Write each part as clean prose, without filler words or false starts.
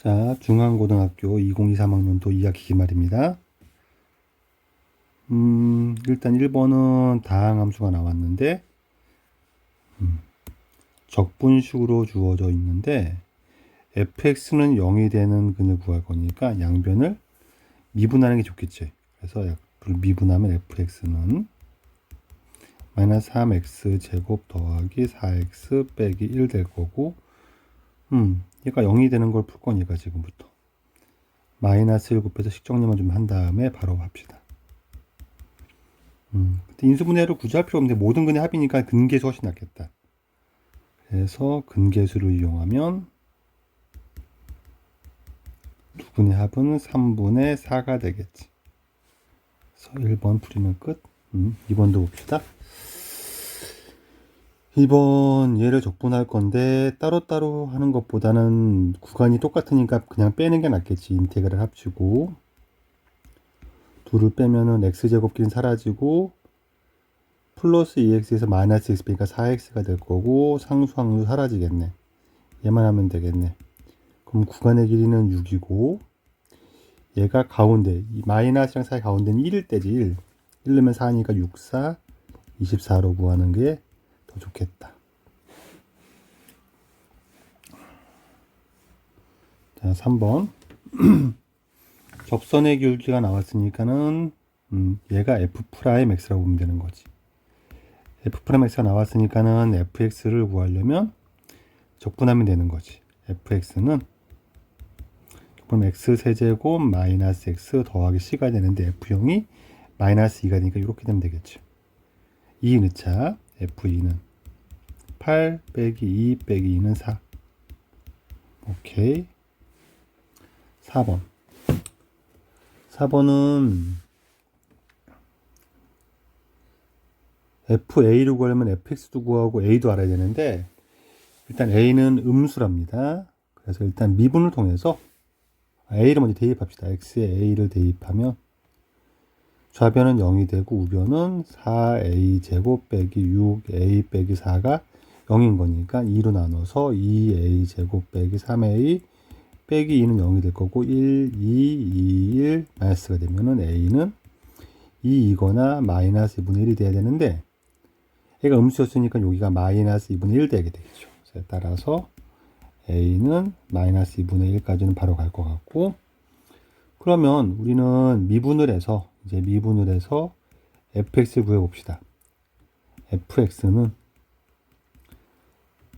자, 중앙고등학교 2023학년도 2학기 기말입니다. 일단 1번은 다항함수가 나왔는데 적분식으로 주어져 있는데 fx는 0이 되는 근을 구할 거니까 양변을 미분하는 게 좋겠지. 그래서 미분하면 fx는 마이너스 3x 제곱 더하기 4x 빼기 1 될 거고 얘가 0이 되는 걸 풀 거니까 지금부터 마이너스 1 곱해서 식정리만 좀 한 다음에 바로 합시다. 인수분해를 굳이 할 필요 없는데 모든 근의 합이니까 근계수 훨씬 낫겠다. 그래서 근계수를 이용하면 두 근의 합은 3분의 4가 되겠지. 그래서 1번 풀이는 끝. 2번도 봅시다. 2번 얘를 적분할 건데 따로따로 하는 것보다는 구간이 똑같으니까 그냥 빼는 게 낫겠지. 인테그랄 합치고 둘을 빼면은 x제곱끼리는 사라지고 플러스 2x에서 마이너스 x 빼니까 4x가 될 거고 상수항도 사라지겠네. 얘만 하면 되겠네. 그럼 구간의 길이는 6이고 얘가 가운데 이 마이너스랑 사이 가운데는 1일 때지. 1 넣으면 4니까 6, 4, 24로 구하는 게 더 좋겠다. 자, 3번 접선의 기울기가 나왔으니까는 얘가 f'x라고 보면 되는 거지. f'x가 나왔으니까는 fx를 구하려면 적분하면 되는 거지. fx는 그럼 x 세제곱 마이너스 x 더하기 c가 되는데 f형이 마이너스 2가 되니까 이렇게 되면 되겠죠. 2 넣자. f2는 8 빼기 2 빼기 2는 4. 오케이. 4번. 4번은 fa를 구하려면 fx도 구하고 a도 알아야 되는데 일단 a는 음수랍니다. 그래서 일단 미분을 통해서 a를 먼저 대입합시다. x에 a를 대입하면 좌변은 0이 되고 우변은 4a 제곱 빼기 6a 빼기 4가 0인 거니까 2로 나눠서 2a 제곱 빼기 3a 빼기 2는 0이 될 거고 1, 2, 1 마이너스가 되면은 a는 2이거나 마이너스 2분의 1이 돼야 되는데 얘가 음수였으니까 여기가 마이너스 2분의 1 되게 되겠죠. 그래서 따라서 a는 마이너스 2분의 1까지는 바로 갈 것 같고 그러면 우리는 미분을 해서 fx를 구해봅시다. fx는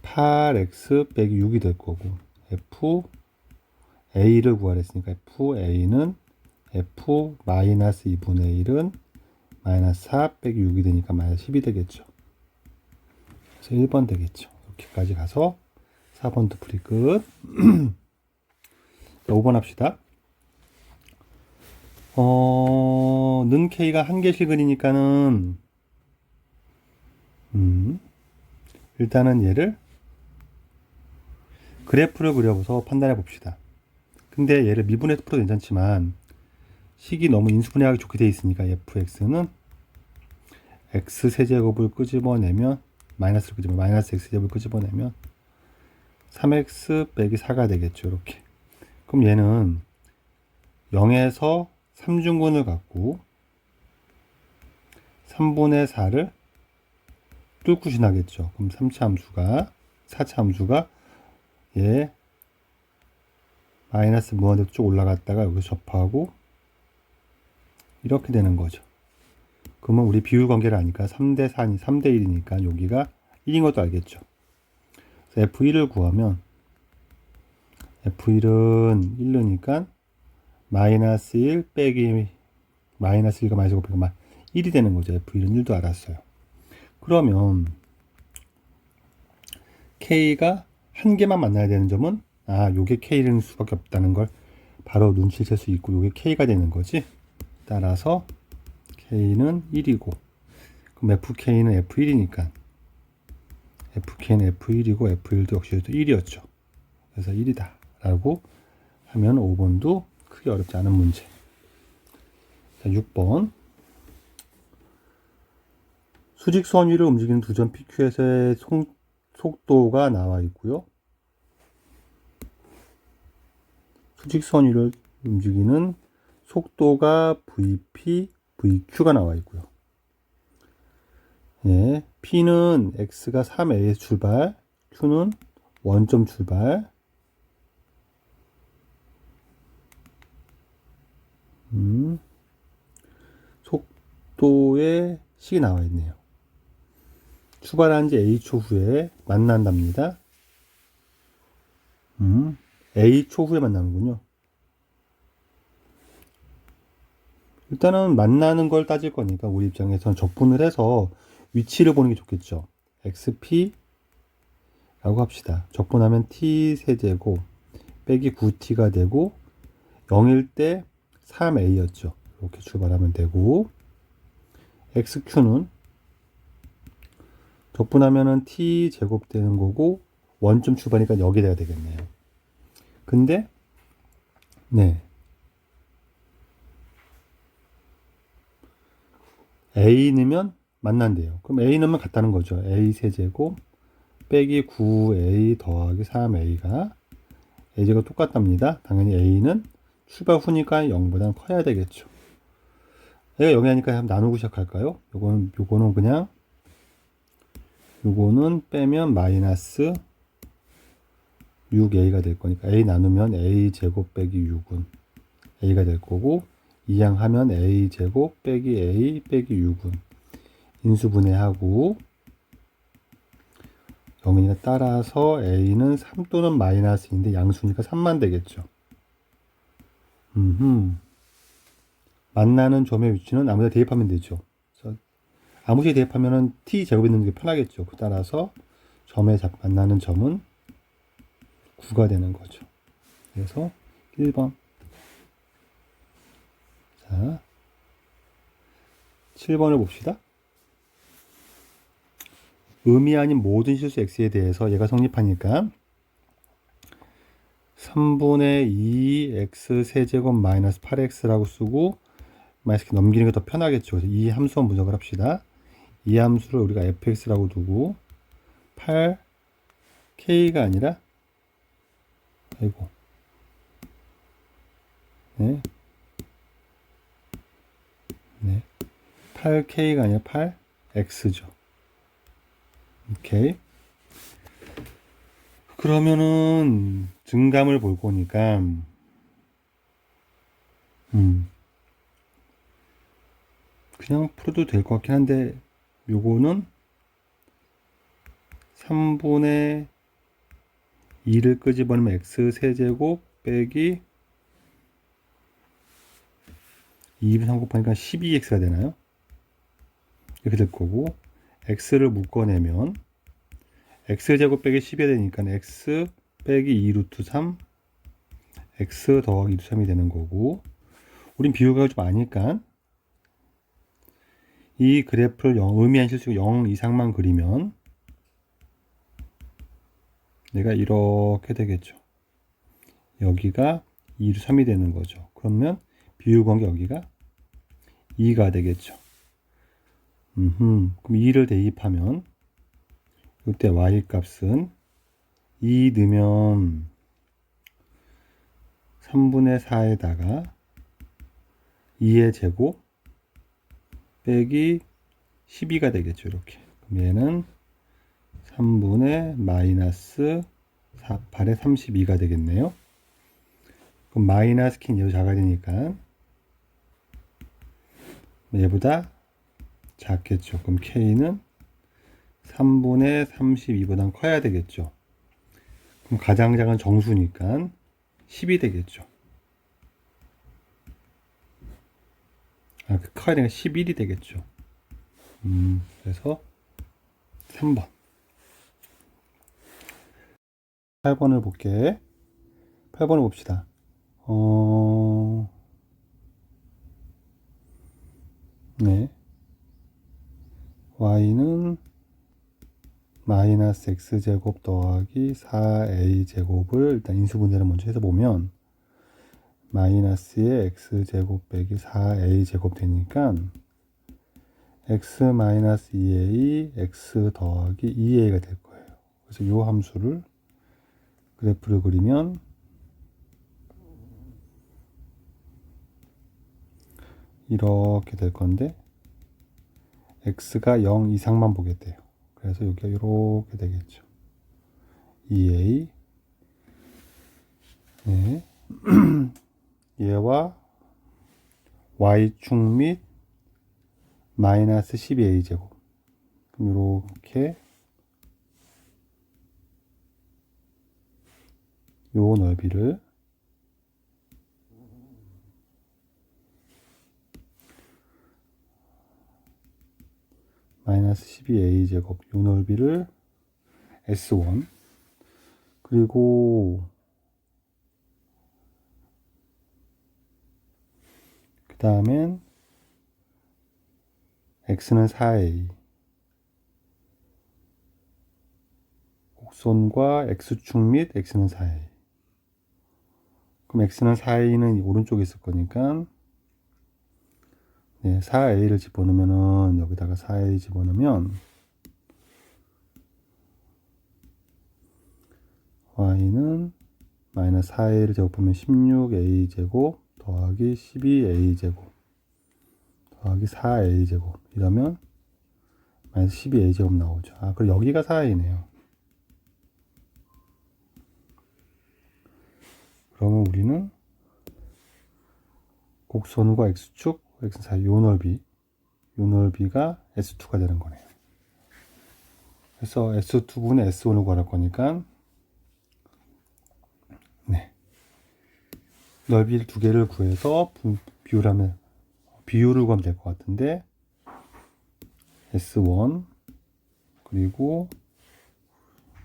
8x 빼기 6이 될 거고 fa를 구하랬으니까 fa는 f 마이너스 2분의 1은 마이너스 4 빼기 6이 되니까 마이너스 10이 되겠죠. 그래서 1번 되겠죠. 이렇게까지 가서 4번도 풀이 끝. 5번 합시다. 는 k가 한 개씩 그리니까는 일단은 얘를 그래프를 그려서 판단해 봅시다. 근데 얘를 미분해서 풀어도 괜찮지만 식이 너무 인수분해하기 좋게 되어 있으니까 fx는 x 세제곱을 끄집어내면 마이너스 x제곱을 끄집어내면 3x 빼기 4가 되겠죠. 이렇게. 그럼 얘는 0에서 3중근을 갖고 3분의 4를 뚫고 지나겠죠. 그럼 4차 함수가 얘 마이너스 무한대로 쭉 올라갔다가 여기서 접하고 이렇게 되는 거죠. 그러면 우리 비율 관계를 아니까 3대 4니 3대 1이니까 여기가 1인 것도 알겠죠. 그래서 f1을 구하면 f1은 1이니까 마이너스 1 빼기 마이너스 1과 마이너스 5가 1이 되는 거죠. f1은 1도 알았어요. 그러면 k가 한 개만 만나야 되는 점은 요게 k라는 수밖에 없다는 걸 바로 눈치를 챌 수 있고 요게 k가 되는 거지. 따라서 k는 1이고 그럼 fk는 f1이니까 fk는 f1이고 f1도 역시 1이었죠. 그래서 1이다 라고 하면 5번도 크게 어렵지 않은 문제. 자, 6번 수직선 위를 움직이는 두 점 PQ에서의 속도가 나와 있고요. 수직선 위를 움직이는 속도가 VP, VQ가 나와 있고요. 예, P는 X가 3A에서 출발, Q는 원점 출발. 속도의 식이 나와 있네요. 출발한 지 A초 후에 만난답니다. A초 후에 만나는군요. 일단은 만나는 걸 따질 거니까 우리 입장에서는 적분을 해서 위치를 보는 게 좋겠죠. XP 라고 합시다. 적분하면 T 세제곱 빼기 9T가 되고 0일 때 3A였죠. 이렇게 출발하면 되고 XQ는 적분하면은 T 제곱 되는 거고 원점 출발이니까 여기다가 되겠네요. 근데 네, A 넣으면 만난대요. 그럼 A 넣으면 같다는 거죠. A 세제곱 빼기 9A 더하기 3A가 A제곱 똑같답니다. 당연히 A는 출발 후니까 0보다는 커야 되겠죠. A가 0이 하니까 나누고 시작할까요? 요거는 그냥 요거는 빼면 마이너스 6A가 될 거니까 A 나누면 A제곱 빼기 6은 A가 될 거고 이항하면 A제곱 빼기 A 빼기 6은 인수분해하고 0이니까 따라서 A는 3 또는 마이너스인데 양수니까 3만 되겠죠. 만나는 점의 위치는 아무데나 대입하면 되죠. 그래서 아무시에 대입하면은 T 제곱에 넣는 게 편하겠죠. 따라서 만나는 점은 9가 되는 거죠. 그래서 1번. 자, 7번을 봅시다. 의미 아닌 모든 실수 x에 대해서 얘가 성립하니까 3분의 2x 세제곱 마이너스 8x라고 쓰고 마이너스 넘기는 게 더 편하겠죠. 그래서 이 함수만 분석을 합시다. 이 함수를 우리가 fx라고 두고 8k가 아니라 아이고 네 8k가 아니라 8x죠. 오케이. 그러면은 증감을 볼 거니까 그냥 풀어도 될 것 같긴 한데 요거는 3분의 2를 끄집어내면 x 세제곱 빼기 2분 3 곱하니까 12x가 되나요? 이렇게 될 거고 x를 묶어내면 x제곱 빼기 10이 되니까 x 빼기 2루트 3 x 더하기 2루트 3이 되는 거고 우린 비율가 좀 아니까 이 그래프를 의미한 실수가 0 이상만 그리면 얘가 이렇게 되겠죠. 여기가 2루트 3이 되는 거죠. 그러면 비율관계 여기가 2가 되겠죠. 그럼 2를 대입하면 이때 y 값은 2 넣으면 3분의 4에다가 2의 제곱 빼기 12가 되겠죠. 이렇게. 그럼 얘는 3분의 마이너스 8의 32가 되겠네요. 그럼 마이너스 키는 얘도 작아야 되니까 얘보다 작겠죠. 그럼 K는 3분의 32보단 커야 되겠죠. 그럼 가장 작은 정수니까 10이 되겠죠. 커야 되니까 11이 되겠죠. 그래서 3번. 8번을 볼게. 8번을 봅시다. 네. y는 마이너스 x제곱 더하기 4a제곱을 일단 인수분해를 먼저 해서 보면 마이너스의 x제곱 빼기 4a제곱 되니까 x 마이너스 2a x 더하기 2a가 될 거예요. 그래서 이 함수를 그래프를 그리면 이렇게 될 건데 x가 0 이상만 보게 돼요. 그래서 여기가 이렇게 되겠죠. 2a 네. 얘와 y축 및 마이너스 12a 제곱. 그럼 이렇게 요 넓이를 마이너스 12a 제곱 요 넓이를 S1 그리고 그 다음엔 x는 4a 곡선과 x축 및 x는 4a 그럼 x는 4a는 오른쪽에 있을 거니까 네, 4a를 집어넣으면은 여기다가 4a 집어넣으면 y는 마이너스 4a를 제곱하면 16a 제곱 더하기 12a 제곱 더하기 4a 제곱 이러면 마이너스 12a 제곱 나오죠. 아, 그리고 여기가 4a네요. 그러면 우리는 곡선과 x축, x 사이 요 넓이가 S2가 되는 거네요. 그래서 S2분의 S1을 구할 거니까 네. 넓이 두 개를 구해서 비율을 구하면 될 것 같은데 S1 그리고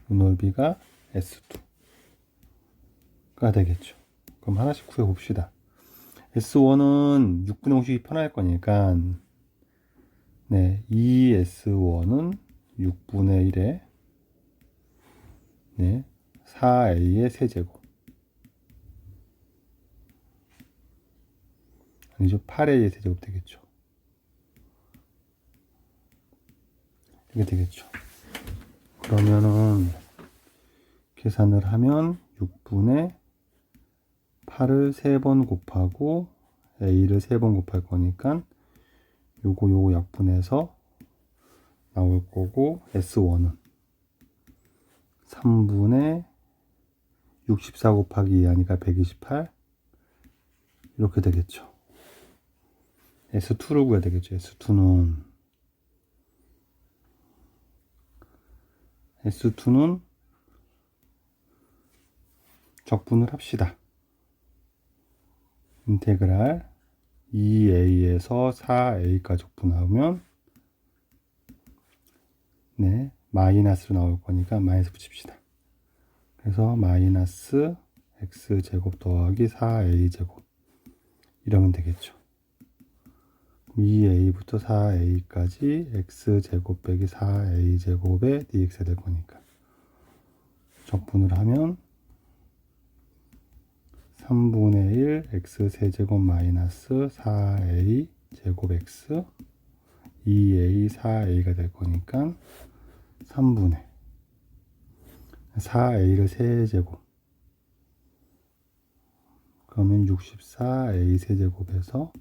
이 넓이가 S2가 되겠죠. 그럼 하나씩 구해 봅시다. S1은 6분의 공식이 편할 거니까 네, 2S1은 6분의 1에 네, 4A의 세제곱 아니죠, 8A의 세제곱 되겠죠. 이게 되겠죠. 그러면은 계산을 하면 6분의 8을 3번 곱하고 A를 3번 곱할 거니까 요거 약분해서 나올 거고 S1은 3분의 64 곱하기 2 하니까 128 이렇게 되겠죠. S2를 구해야 되겠죠. S2는 적분을 합시다. 인테그랄 2a에서 4a까지 적분하면 네, 마이너스로 나올 거니까 마이너스 붙입시다. 그래서 마이너스 x제곱 더하기 4a제곱 이러면 되겠죠. 2a부터 4a까지 x제곱 빼기 4a제곱에 dx가 될 거니까 적분을 하면 3분의 1 x 세제곱 마이너스 4a 제곱 x 2a 4a가 될 거니까 3분의 4a를 세제곱 그러면 64a 세제곱에서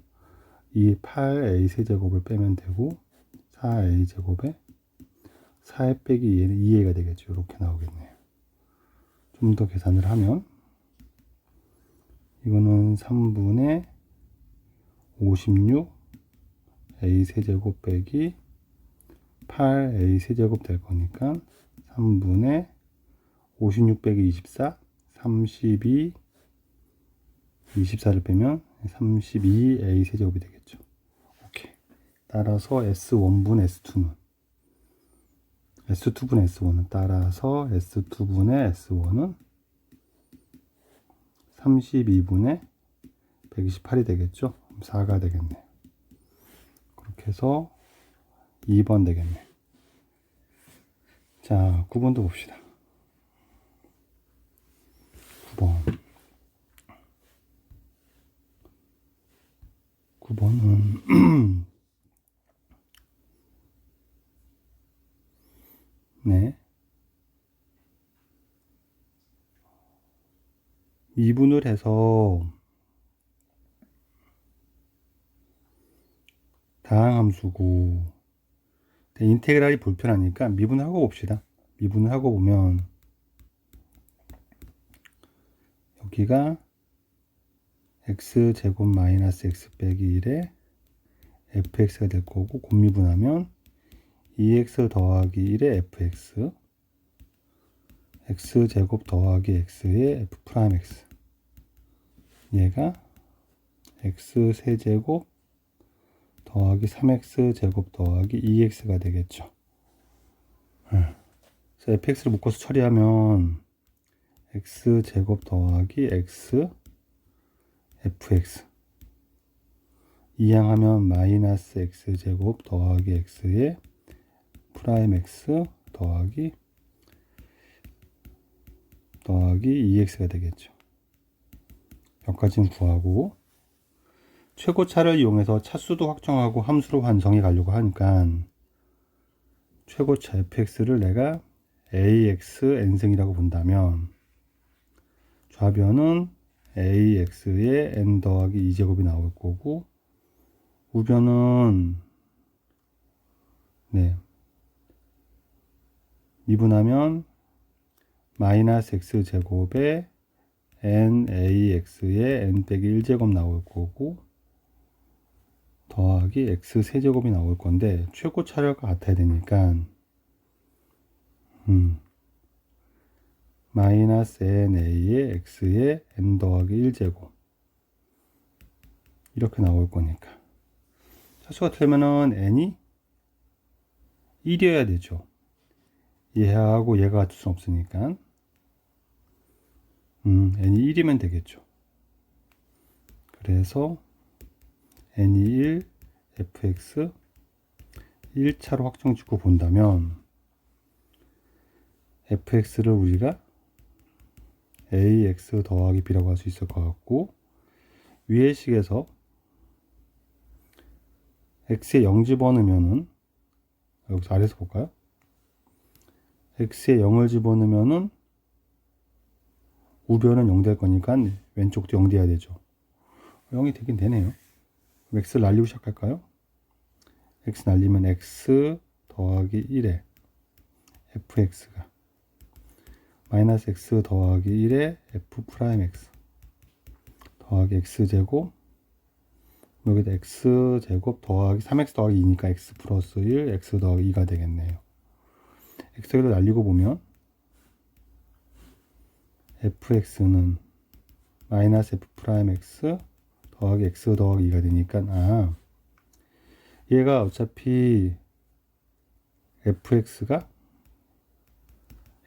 이 8a 세제곱을 빼면 되고 4a 제곱에 4a 빼기 2에는 2a가 되겠죠. 이렇게 나오겠네요. 좀 더 계산을 하면 이거는 3분의 56 a 세제곱 빼기 8a 세제곱 될 거니까 3분의 56 빼기 24 32 24를 빼면 32a 세제곱이 되겠죠. 오케이. 따라서 S1분 S2분 S1은 따라서 S2분의 S1은 32분의 128이 되겠죠. 4가 되겠네. 그렇게 해서 2번 되겠네. 자, 9번도 봅시다. 9번은 네. 2분을 해서 다항함수고 인테그랄이 불편하니까 미분을 하고 봅시다. 미분을 하고 보면 여기가 x제곱 마이너스 x 빼기 1에 fx가 될 거고 곱미분하면 2x 더하기 1에 fx x제곱 더하기 x의 f 프라임 x 얘가 x 세제곱 더하기 3x 제곱 더하기 2x가 되겠죠. 그래서 fx를 묶어서 처리하면 x 제곱 더하기 x fx 이항하면 마이너스 x 제곱 더하기 x의 프라임 x 더하기 2x가 되겠죠. 여기까지는 구하고 최고차를 이용해서 차수도 확정하고 함수로 완성해 가려고 하니까 최고차 fx를 내가 ax n승이라고 본다면 좌변은 ax의 n 더하기 2제곱이 나올 거고 우변은 미분하면 마이너스 x제곱에 nax의 n 빼기 1제곱 나올 거고 더하기 x 세제곱이 나올 건데 최고 차례가 같아야 되니까 마이너스 na의 x의 n 더하기 1제곱 이렇게 나올 거니까 차수가 틀리면은 n이 1이어야 되죠. 얘하고 얘가 같을 수 없으니까 n이 1이면 되겠죠. 그래서 n이 1 fx 1차로 확정 짓고 본다면 fx를 우리가 ax 더하기 b라고 할 수 있을 것 같고 위의 식에서 x에 0 집어넣으면은 여기서 아래에서 볼까요? x에 0을 집어넣으면은 우변은 0 될 거니까 왼쪽도 0 돼야 되죠. 0이 되긴 되네요. x를 날리고 시작할까요? x 날리면 x 더하기 1에 fx가 마이너스 x 더하기 1에 f 프라임 x 더하기 x제곱 여기다 x제곱 더하기 3x 더하기 2니까 x 플러스 1 x 더하기 2가 되겠네요. x를 날리고 보면 fx는 마이너스 f 프라임 x 더하기 x 더하기 2가 되니까 얘가 어차피 fx가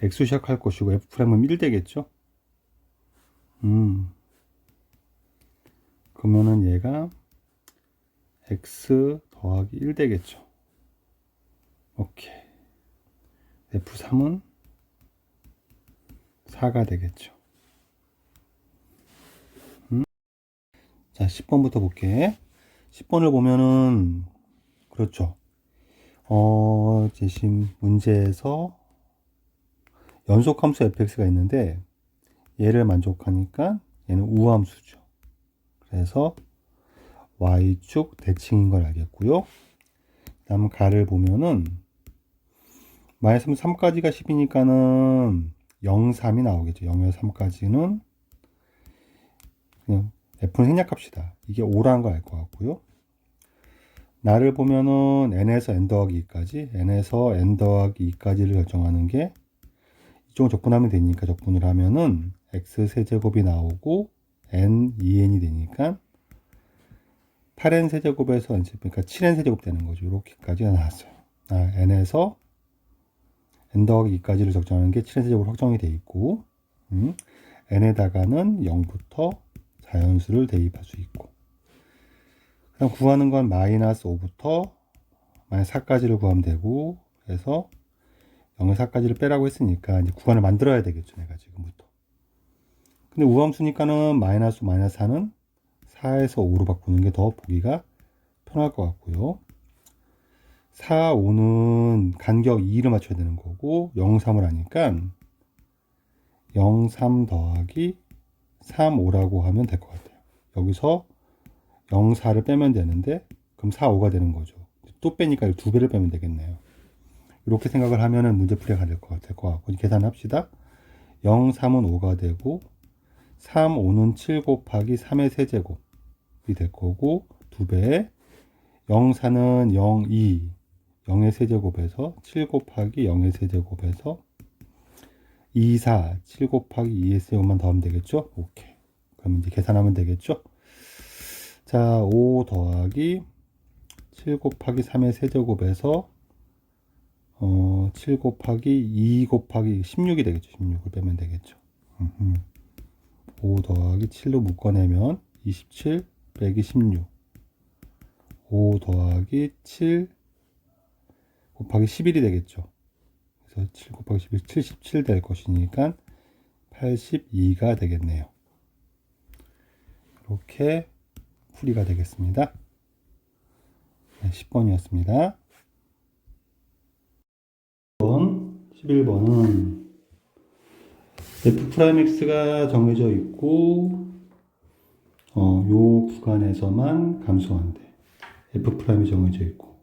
x 시작할 것이고 f 프라임은 1 되겠죠. 그러면은 얘가 x 더하기 1 되겠죠. 오케이. f3은 4가 되겠죠. 자, 10번부터 볼게. 10번을 보면은 그렇죠. 제심 문제에서 연속 함수 fx가 있는데 얘를 만족하니까 얘는 우함수죠. 그래서 y축 대칭인 걸 알겠고요. 다음 가를 보면은 마이너스 3까지가 10이니까는 0, 3이 나오겠죠. 0에서 3까지는 그냥 f는 생략합시다. 이게 5라는 걸 알 것 같고요. 나를 보면은 n에서 n 더하기 2까지 n에서 n 더하기 2까지를 결정하는 게 이쪽을 적분하면 되니까 적분을 하면은 x 세제곱이 나오고 n 2n이 되니까 8n 세제곱에서 그러니까 7n 세제곱 되는 거죠. 이렇게까지가 나왔어요. n에서 n 더하기 2까지를 적정하는 게 7n 세제곱으로 확정이 되어 있고 n에다가는 0부터 자연수를 대입할 수 있고 그럼 구하는 건 마이너스 5부터 마이너스 4까지를 구하면 되고 그래서 0에서 4까지를 빼라고 했으니까 이제 구간을 만들어야 되겠죠. 내가 지금부터. 근데 우함수니까는 마이너스 4는 4에서 5로 바꾸는 게 더 보기가 편할 것 같고요. 4, 5는 간격 2를 맞춰야 되는 거고 0, 3을 하니까 0, 3 더하기 3, 5라고 하면 될 것 같아요. 여기서 0, 4를 빼면 되는데 그럼 4, 5가 되는 거죠. 또 빼니까 2배를 빼면 되겠네요. 이렇게 생각을 하면은 문제풀이가 될 것 같고, 계산합시다. 0, 3은 5가 되고, 3, 5는 7 곱하기 3의 세제곱이 될 거고, 2배. 0, 4는 0, 2, 0의 세제곱에서 7 곱하기 0의 세제곱에서 2, 4, 7 곱하기 2의 세제곱만 더하면 되겠죠? 오케이. 그럼 이제 계산하면 되겠죠? 자, 5 더하기 7 곱하기 3의 세제곱에서 7 곱하기 2 곱하기 16이 되겠죠. 16을 빼면 되겠죠. 5 더하기 7로 묶어내면 27 빼기 16. 5 더하기 7 곱하기 11이 되겠죠. 그래서 7 곱하기 11, 77 될 것이니까 82가 되겠네요. 이렇게 풀이가 되겠습니다. 네, 10번이었습니다. 11번은 f'x가 정해져 있고 요 구간에서만 감소한대. f'이 정해져 있고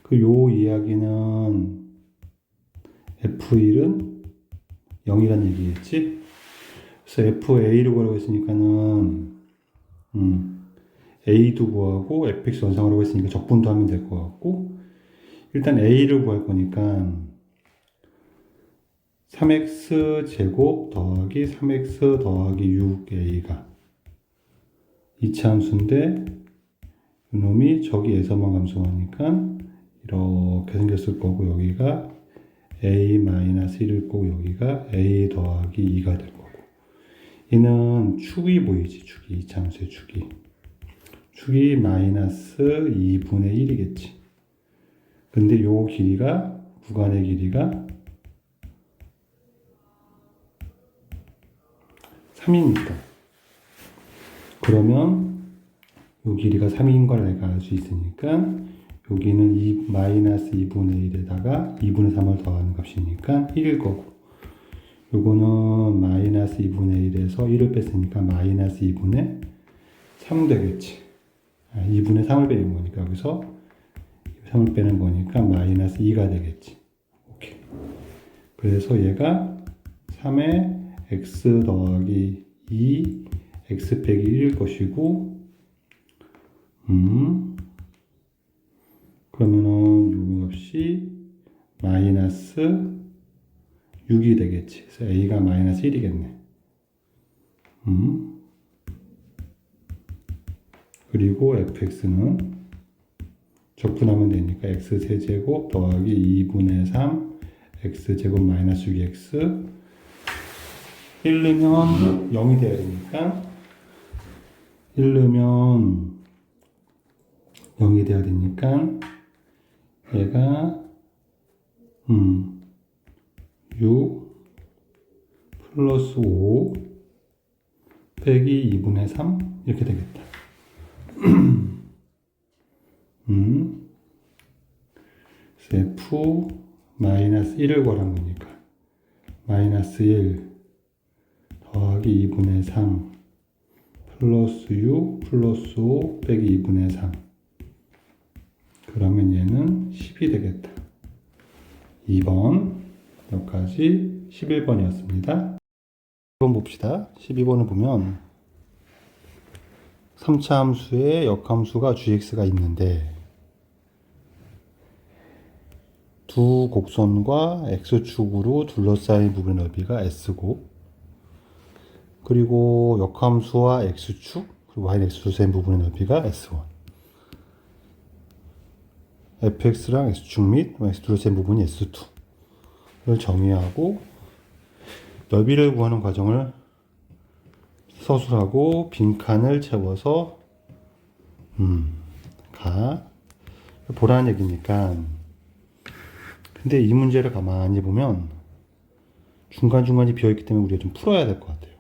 그 요 이야기는 f1은 0이란 얘기겠지? 그래서 fa를 구하라고 했으니까는 a도 구하고 fx 원상으로 했으니까 적분도 하면 될 것 같고, 일단 a를 구할 거니까 3x 제곱 더하기 3x 더하기 6a가 이차함수인데 이놈이 저기에서만 감소하니까 이렇게 생겼을 거고, 여기가 a-1일 거고 여기가 a 더하기 2가 될 거고, 얘는 축이 보이지? 축이, 이차함수의 축이 마이너스 2분의 1이겠지. 근데 요 길이가, 구간의 길이가 3이니까 그러면 요 길이가 3인 걸 내가 알 수 있으니까 여기는 마이너스 2분의 1에다가 2분의 3을 더하는 값이니까 1일 거고, 요거는 마이너스 2분의 1에서 1을 뺐으니까 마이너스 2분의 3 되겠지. 2분의 3을 빼는 거니까 여기서 3을 빼는 거니까 마이너스 2가 되겠지. 오케이. 그래서 얘가 3의 x 더하기 2 x 빼기 1일 것이고, 그러면은 요 값이 마이너스 6이 되겠지. 그래서 a가 마이너스 1이겠네. 그리고 fx는 적분하면 되니까 x 세제곱 더하기 2분의 3 x 제곱 마이너스 6x 1 넣으면 0이 돼야 되니까 1 넣으면 0이 돼야 되니까 얘가 6 플러스 5 빼기 2분의 3 이렇게 되겠다. f 마이너스 1을 구하는 거니까 마이너스 1 더하기 2분의 3 플러스 6 플러스 5 빼기 2분의 3, 그러면 얘는 10이 되겠다. 2번 여기까지 11번이었습니다. 12번 봅시다. 12번을 보면 3차 함수에 역함수가 gx가 있는데 두 곡선과 x축으로 둘러싸인 부분의 넓이가 s고, 그리고 역함수와 x축 그리고 y는 x축으로 쌓인 부분의 넓이가 s1. fx랑 x축 및 x축으로 쌓인 부분이 s2를 정의하고 넓이를 구하는 과정을 서술하고 빈칸을 채워서 보라는 얘기니까. 근데 이 문제를 가만히 보면 중간중간이 비어있기 때문에 우리가 좀 풀어야 될 것 같아요.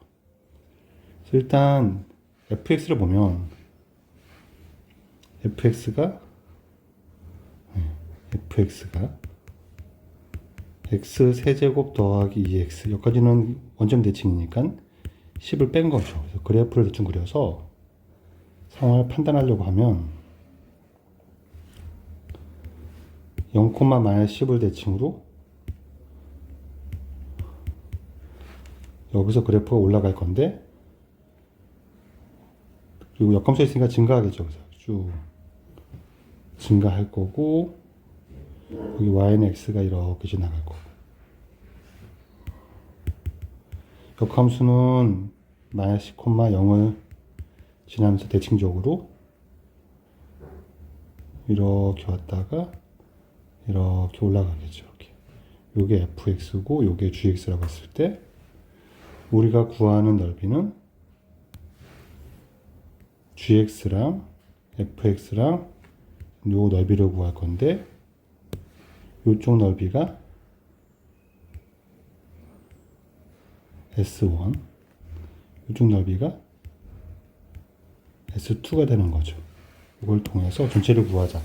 그래서 일단 fx를 보면 fx가 x 세제곱 더하기 2x, 여기까지는 원점 대칭이니까 10을 뺀 거죠. 그래서 그래프를 대충 그려서 상황을 판단하려고 하면 0,-10을 대칭으로 여기서 그래프가 올라갈 건데, 그리고 역함수 있으니까 증가하겠죠. 그래서 쭉 증가할 거고, 여기 y는 x가 이렇게 지나갈 거고, 역함수는 -10,0을 지나면서 대칭적으로 이렇게 왔다가 이렇게 올라가겠죠. 이렇게. 요게 fx고 요게 gx라고 했을 때 우리가 구하는 넓이는 gx랑 fx랑 요 넓이를 구할 건데, 요쪽 넓이가 S1, 요쪽 넓이가 S2가 되는 거죠. 이걸 통해서 전체를 구하자.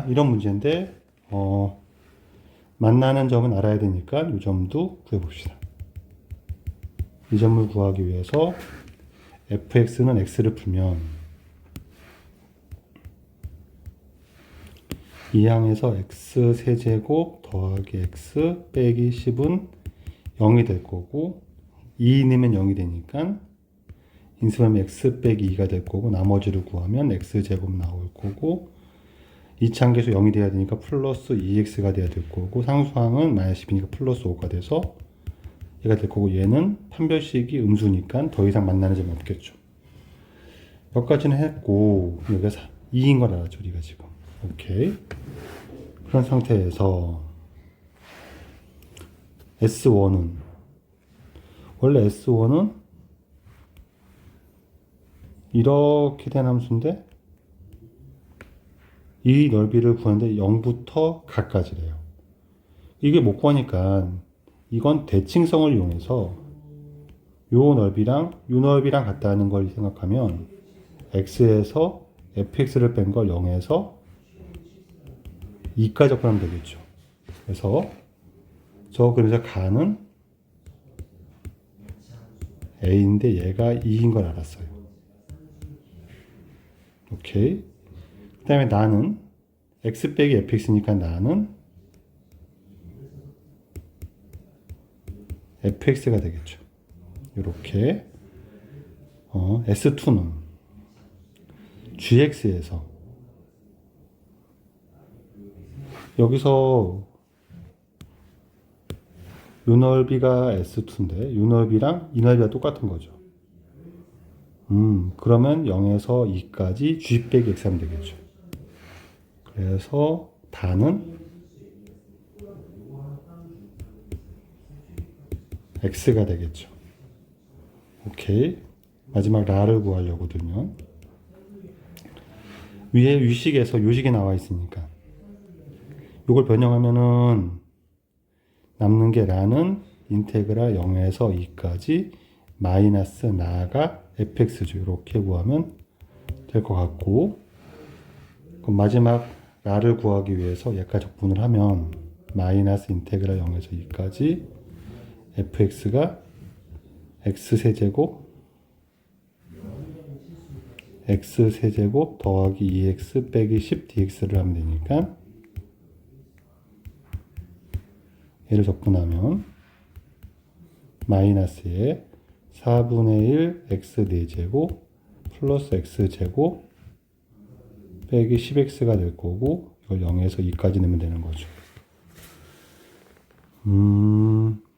이런 문제인데, 만나는 점은 알아야 되니까 이 점도 구해봅시다. 이 점을 구하기 위해서 fx는 x를 풀면 이 항에서 x 세제곱 더하기 x 빼기 10은 0이 될 거고, 2 넣으면 0이 되니까 인수하면 x 빼기 2가 될 거고, 나머지를 구하면 x제곱 나올 거고, 이차함계수 0이 돼야 되니까 플러스 2x가 돼야 될 거고, 상수항은 -10이니까 플러스 5가 돼서 얘가 될 거고, 얘는 판별식이 음수니까 더 이상 만나는 점이 없겠죠. 여기까지는 했고, 여기가 2인 걸 알았죠, 우리가 지금. 오케이. 그런 상태에서 S1은, 원래 S1은 이렇게 된 함수인데, 이 넓이를 구하는데 0부터 각까지래요. 이게 못 구하니까 이건 대칭성을 이용해서 요 넓이랑 요 넓이랑 같다는 걸 생각하면 x에서 fx를 뺀 걸 0에서 2까지 접근하면 되겠죠. 그래서 그래서 가는 a인데 얘가 2인 걸 알았어요. 오케이. 그 다음에 나는 x 빼기 fx니까 나는 fx가 되겠죠. 이렇게 S2는 gx에서 여기서 요 넓이가 S2인데 요 넓이랑 이 넓이가 똑같은 거죠. 그러면 0에서 2까지 g 빼기 x 하면 되겠죠. 그래서 다는 x가 되겠죠. 오케이. 마지막 라를 구하려고 들면 위에 위식에서 요식이 나와 있으니까 이걸 변형하면은 남는 게 라는 인테그라 0에서 2까지 마이너스 나가 fx죠. 이렇게 구하면 될 것 같고, 그럼 마지막 라를 구하기 위해서 얘까지 적분을 하면 마이너스 인테그라 0에서 2까지 fx가 x세제곱 더하기 2x 빼기 10 dx를 하면 되니까 얘를 적분하면 마이너스에 4분의 1 x 4제곱 플러스 x제곱 빼기 10x가 될 거고, 이걸 0에서 2까지 넣으면 되는 거죠.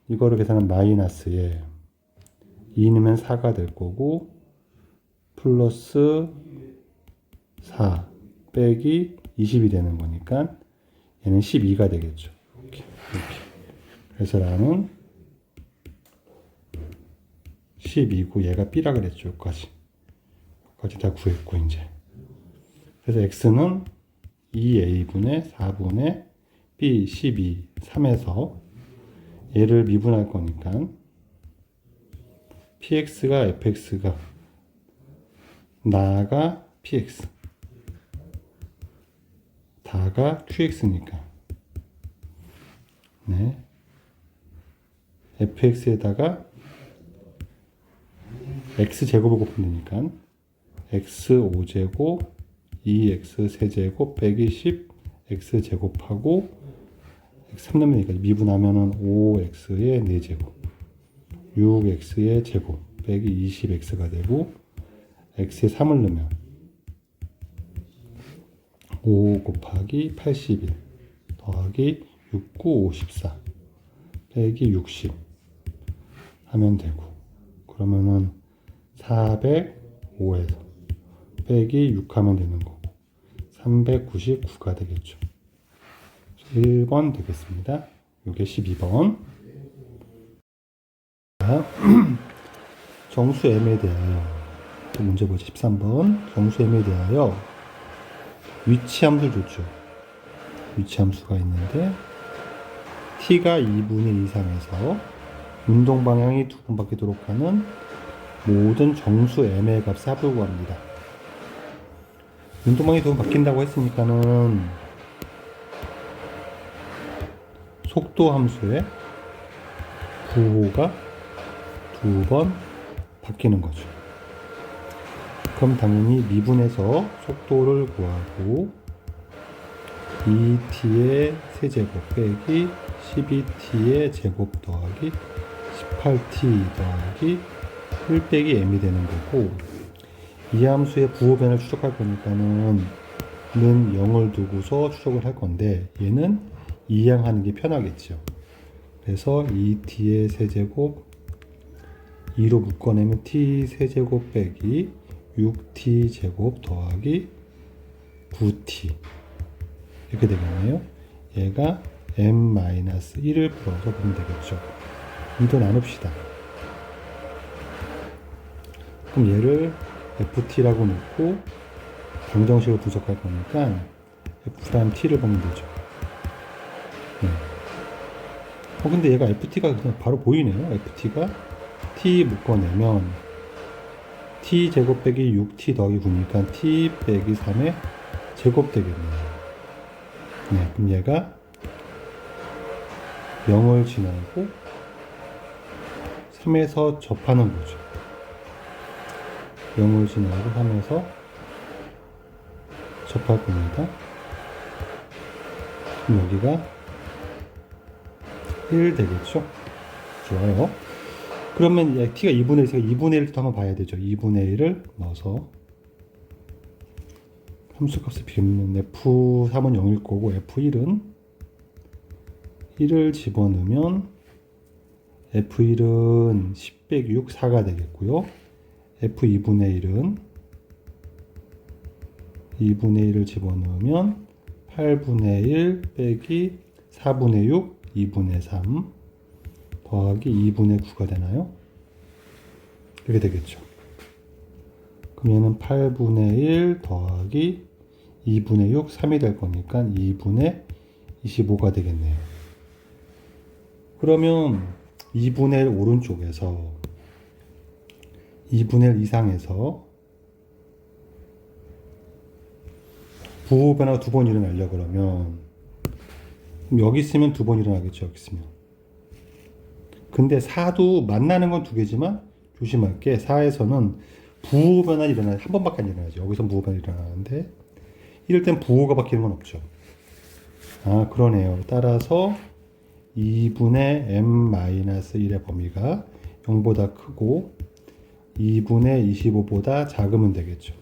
이거를 계산하면 마이너스에 2 넣으면 4가 될 거고, 플러스 4 빼기 20이 되는 거니까 얘는 12가 되겠죠. 이렇게. 그래서 라는 12고 얘가 b라 그랬죠. 여기까지 다 구했고, 이제 그래서 x는 2a분의 4분의 b 12 3에서 얘를 미분할 거니까 px가 fx가 나가 px 다가 qx니까 네, fx에다가 x제곱을 곱하면 되니까 x 5제곱 2x 세제곱 빼기 10 x제곱하고 x 3 넣으면 여기까지 미분하면은 5x의 4제곱 6x의 제곱 빼기 20x가 되고 x에 3을 넣으면 5 곱하기 81 더하기 6, 9, 54 빼기 60 하면 되고 그러면은 405에서 빼기 6 하면 되는 거고 399가 되겠죠. 1번 되겠습니다. 이게 12번. 정수 m에 대하여 또 문제 보죠. 13번. 정수 m에 대하여 위치함수 줬죠. 위치함수가 있는데 t가 2분의 이상에서 운동 방향이 두 번 바뀌도록 하는 모든 정수 m의 값을 합을 구합니다. 운동 방향이 두 번 바뀐다고 했으니까는 속도 함수의 부호가 두 번 바뀌는 거죠. 그럼 당연히 미분해서 속도를 구하고 2t의 세제곱 빼기 12t의 제곱 더하기 18t 더하기 1 빼기 m이 되는 거고 이 함수의 부호변을 추적할 거니까는 는 0을 두고서 추적을 할 건데 얘는 이항하는 게 편하겠죠. 그래서 2t의 세제곱 2로 묶어내면 t 세제곱 빼기 6t 제곱 더하기 9t 이렇게 되겠네요. 얘가 m-1을 풀어서 보면 되겠죠. 2도 나눕시다. 그럼 얘를 ft라고 놓고 방정식을 분석할 거니까 f'(t를 보면 되죠. 근데 얘가 ft가 그냥 바로 보이네요. ft가 t 묶어내면 t 제곱 빼기 6t 더하기 9니까 t 빼기 3의 제곱 되겠네요. 네, 그럼 얘가 0을 지나고 3에서 접하는 거죠. 0을 지나고 3에서 접할 겁니다. 그럼 여기가 1 되겠죠? 좋아요. 그러면 t가 2분의 1이니까 2분의 1도 한번 봐야 되죠. 2분의 1을 넣어서 함수값을 비우면 f3은 0일 거고 f1은 1을 집어넣으면 f1은 10 빼기 6, 4가 되겠고요. f2분의 1은 2분의 1을 집어넣으면 8분의 1 빼기 4분의 6, 2분의 3 더하기 2분의 9가 되나요? 이렇게 되겠죠. 그럼 얘는 8분의 1 더하기 2분의 6, 3이 될 거니까 2분의 25가 되겠네요. 그러면 2분의 1 오른쪽에서 2분의 1 이상에서 부호 변화가 두 번 일어나려고 그러면 여기 있으면 두 번 일어나겠죠. 여기 있으면. 근데 4도 만나는 건 두 개지만 조심할 게 4에서는 부호 변화 일어나요. 한 번밖에 안 일어나죠. 여기서 부호 변화 일어나는데 이럴 땐 부호가 바뀌는 건 없죠. 아, 그러네요. 따라서 2분의 m-1의 범위가 0보다 크고 2분의 25보다 작으면 되겠죠.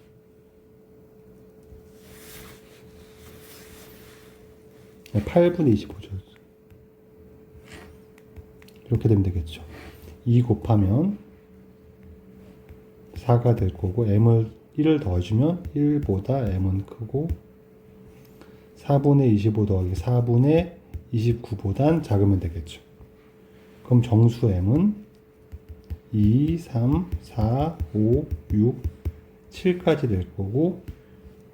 네, 8분의 25죠. 이렇게 되면 되겠죠. 2 곱하면 4가 될 거고 m을 1을 더해주면 1보다 m은 크고 4분의 25 더하기 4분의 29보단 작으면 되겠죠. 그럼 정수 m은 2, 3, 4, 5, 6, 7까지 될 거고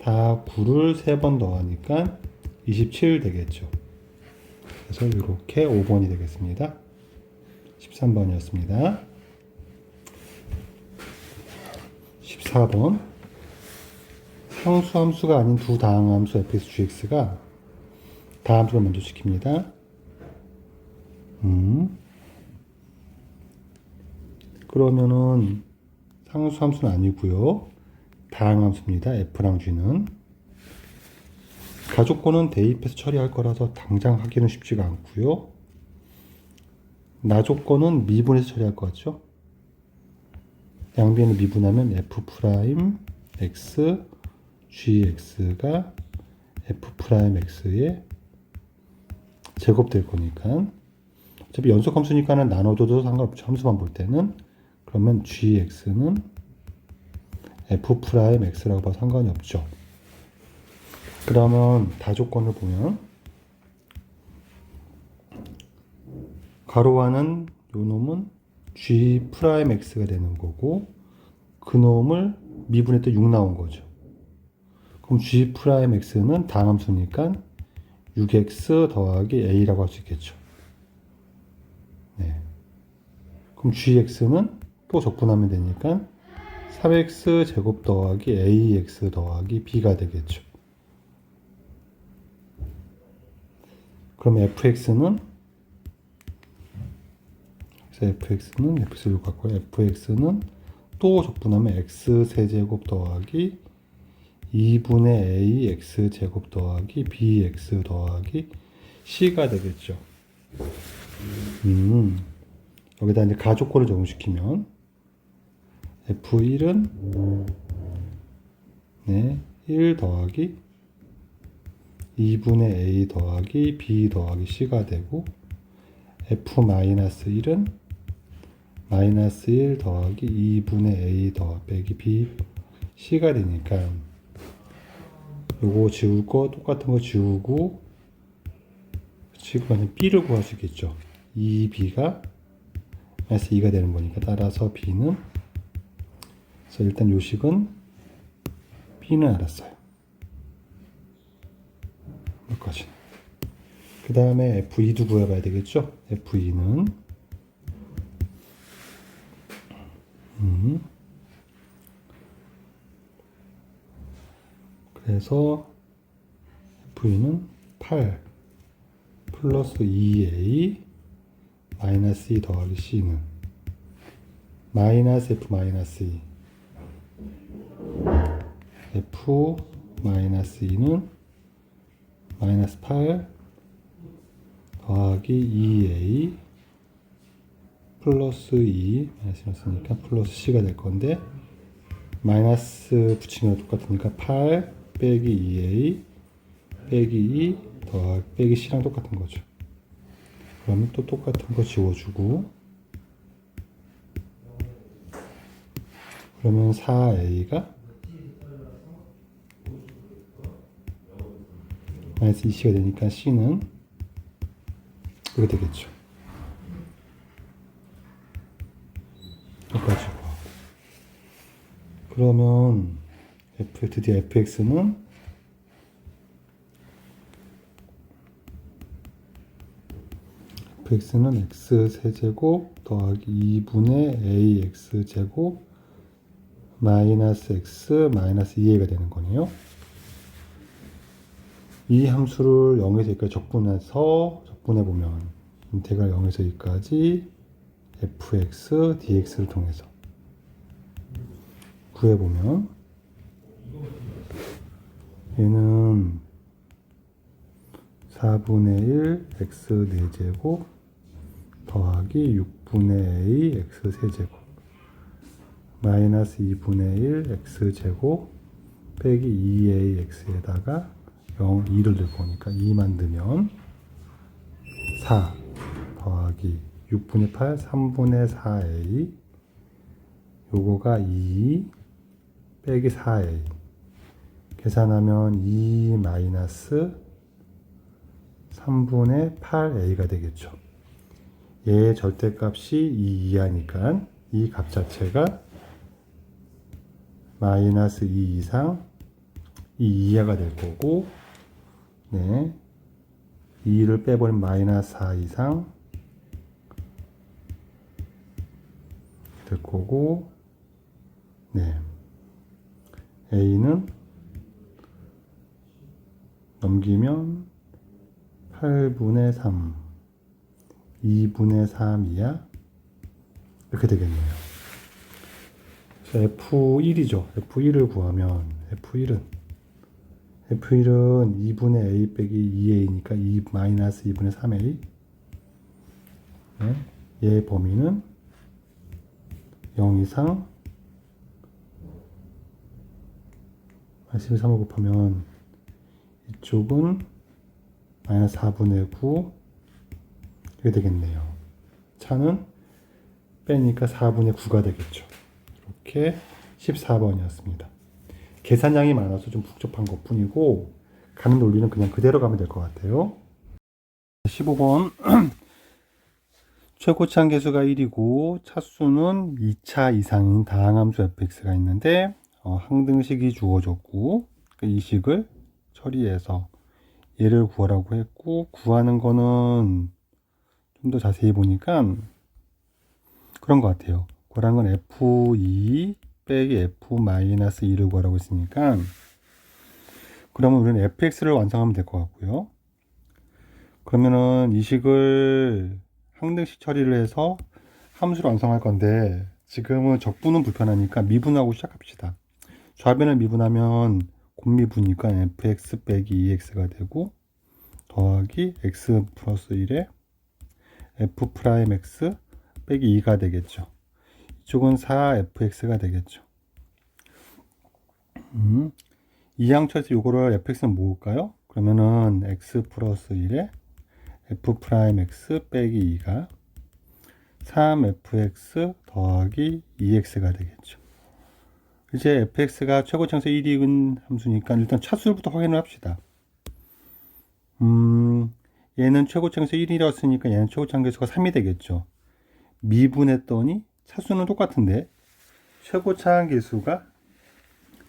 다 9를 3번 더하니까 27 되겠죠. 그래서 이렇게 5번이 되겠습니다. 13번이었습니다. 14번 상수함수가 아닌 두 다항함수 fx, gx가 다함수를 먼저 시킵니다. 그러면은 상수함수는 아니고요. 다항함수입니다. f랑 g는 가족권은 대입해서 처리할 거라서 당장 하기는 쉽지가 않고요. 나조건은 미분해서 처리할 것 같죠? 양변을 미분하면 f 프라임 x gx가 f 프라임 x의 제곱 될 거니까 어차피 연속 함수니까는 나눠줘도 상관없죠. 함수만 볼 때는. 그러면 gx는 f 프라임 x라고 봐도 상관이 없죠. 그러면 다조건을 보면 가로하는 요 놈은 g 프라임 x가 되는 거고 그 놈을 미분했더니 6 나온 거죠. 그럼 g 프라임 x는 다함수니까 6x 더하기 a라고 할 수 있겠죠. 네. 그럼 gx는 또 적분하면 되니까 3x 제곱 더하기 ax 더하기 b가 되겠죠. 그럼 fx는 fx를 갖고 fx는 또 적분하면 x 세제곱 더하기 2분의 a x 제곱 더하기 bx 더하기 c가 되겠죠. 여기다 이제 가족권을 적용시키면 f1은 네, 1 더하기 2분의 a 더하기 b 더하기 c가 되고 f-1은 마이너스 1 더하기 2분의 a 더하기 b c가 되니까 요거 지울 거 똑같은 거 지우고 지금 b를 구할 수 있겠죠. 2b가 마이너스 2가 되는 거니까 따라서 b는 그래서 일단 요식은 b는 알았어요. 여기까지. 그 다음에 f2도 구해봐야 되겠죠. f2는 그래서 V는 8 플러스 2A 마이너스 2 더하기 C는 마이너스 F 마이너스 2 F 마이너스 2는 마이너스 8 더하기 2A 플러스 2 마이너스였으니까 플러스 C가 될 건데 마이너스 붙이면 똑같으니까 8 빼기 2A 빼기 2 더하기 빼기 C랑 똑같은 거죠. 그러면 또 똑같은 거 지워주고 그러면 4A가 마이너스 2C가 되니까 C는 이렇게 되겠죠. 여기까지 고 그러면 드디어 fx는 x 세제곱 더하기 2분의 ax 제곱 마이너스 x 마이너스 2a가 되는 거네요. 이 함수를 0에서 2까지 적분해보면 인테그랄 0에서 2까지 fx dx를 통해서 구해보면 얘는 4분의 1 x 4제곱 더하기 6분의 a x 세제곱 마이너스 2분의 1 x 제곱 빼기 2a x에다가 0, 2를 넣을 거니까 2만 넣으면 4 더하기 6분의 8 3분의 4a 요거가 2 빼기 4a 계산하면 2 마이너스 3분의 8a가 되겠죠. 얘의 절대값이 2 이하니까 이 값 자체가 마이너스 2 이상 2 이하가 될 거고 네, 2를 빼버리면 마이너스 4 이상 될 거고 네, a는 넘기면 8분의 3 2분의 3 이하 이렇게 되겠네요. 그래서 F1이죠. F1을 구하면 F1은 F1은 2분의 A 빼기 2A니까 2 마이너스 2분의 3A. 네. 얘의 범위는 0 이상 13을 곱하면 이쪽은 마이너스 4분의 9 이렇게 되겠네요. 차는 빼니까 4분의 9가 되겠죠. 이렇게 14번이었습니다. 계산량이 많아서 좀 복잡한 것 뿐이고 가는 논리는 그냥 그대로 가면 될 것 같아요. 15번 최고치 한계수가 1이고 차수는 2차 이상인 다항함수 fx가 있는데 항등식이 주어졌고 이 식을 처리해서 얘를 구하라고 했고 구하는 거는 좀 더 자세히 보니까 그런 것 같아요. 구하는 건 f2 빼기 f-2를 구하라고 했으니까 그러면 우리는 fx를 완성하면 될 것 같고요. 그러면은 이 식을 항등식 처리를 해서 함수를 완성할 건데 지금은 적분은 불편하니까 미분하고 시작합시다. 좌변을 미분하면 곱미분이니까 fx 빼기 2x가 되고 더하기 x 플러스 1에 f 프라임 x 빼기 2가 되겠죠. 이쪽은 4fx가 되겠죠. 이항처에서 요거를 fx는 모을까요? 그러면은 x 플러스 1에 f 프라임 x 빼기 2가 3fx 더하기 2x가 되겠죠. 이제 fx가 최고차항에서 1인 함수니까 일단 차수부터 확인을 합시다. 얘는 최고차항에서 1이라고 했으니까 얘는 최고차항계수가 3이 되겠죠. 미분했더니 차수는 똑같은데 최고차항계수가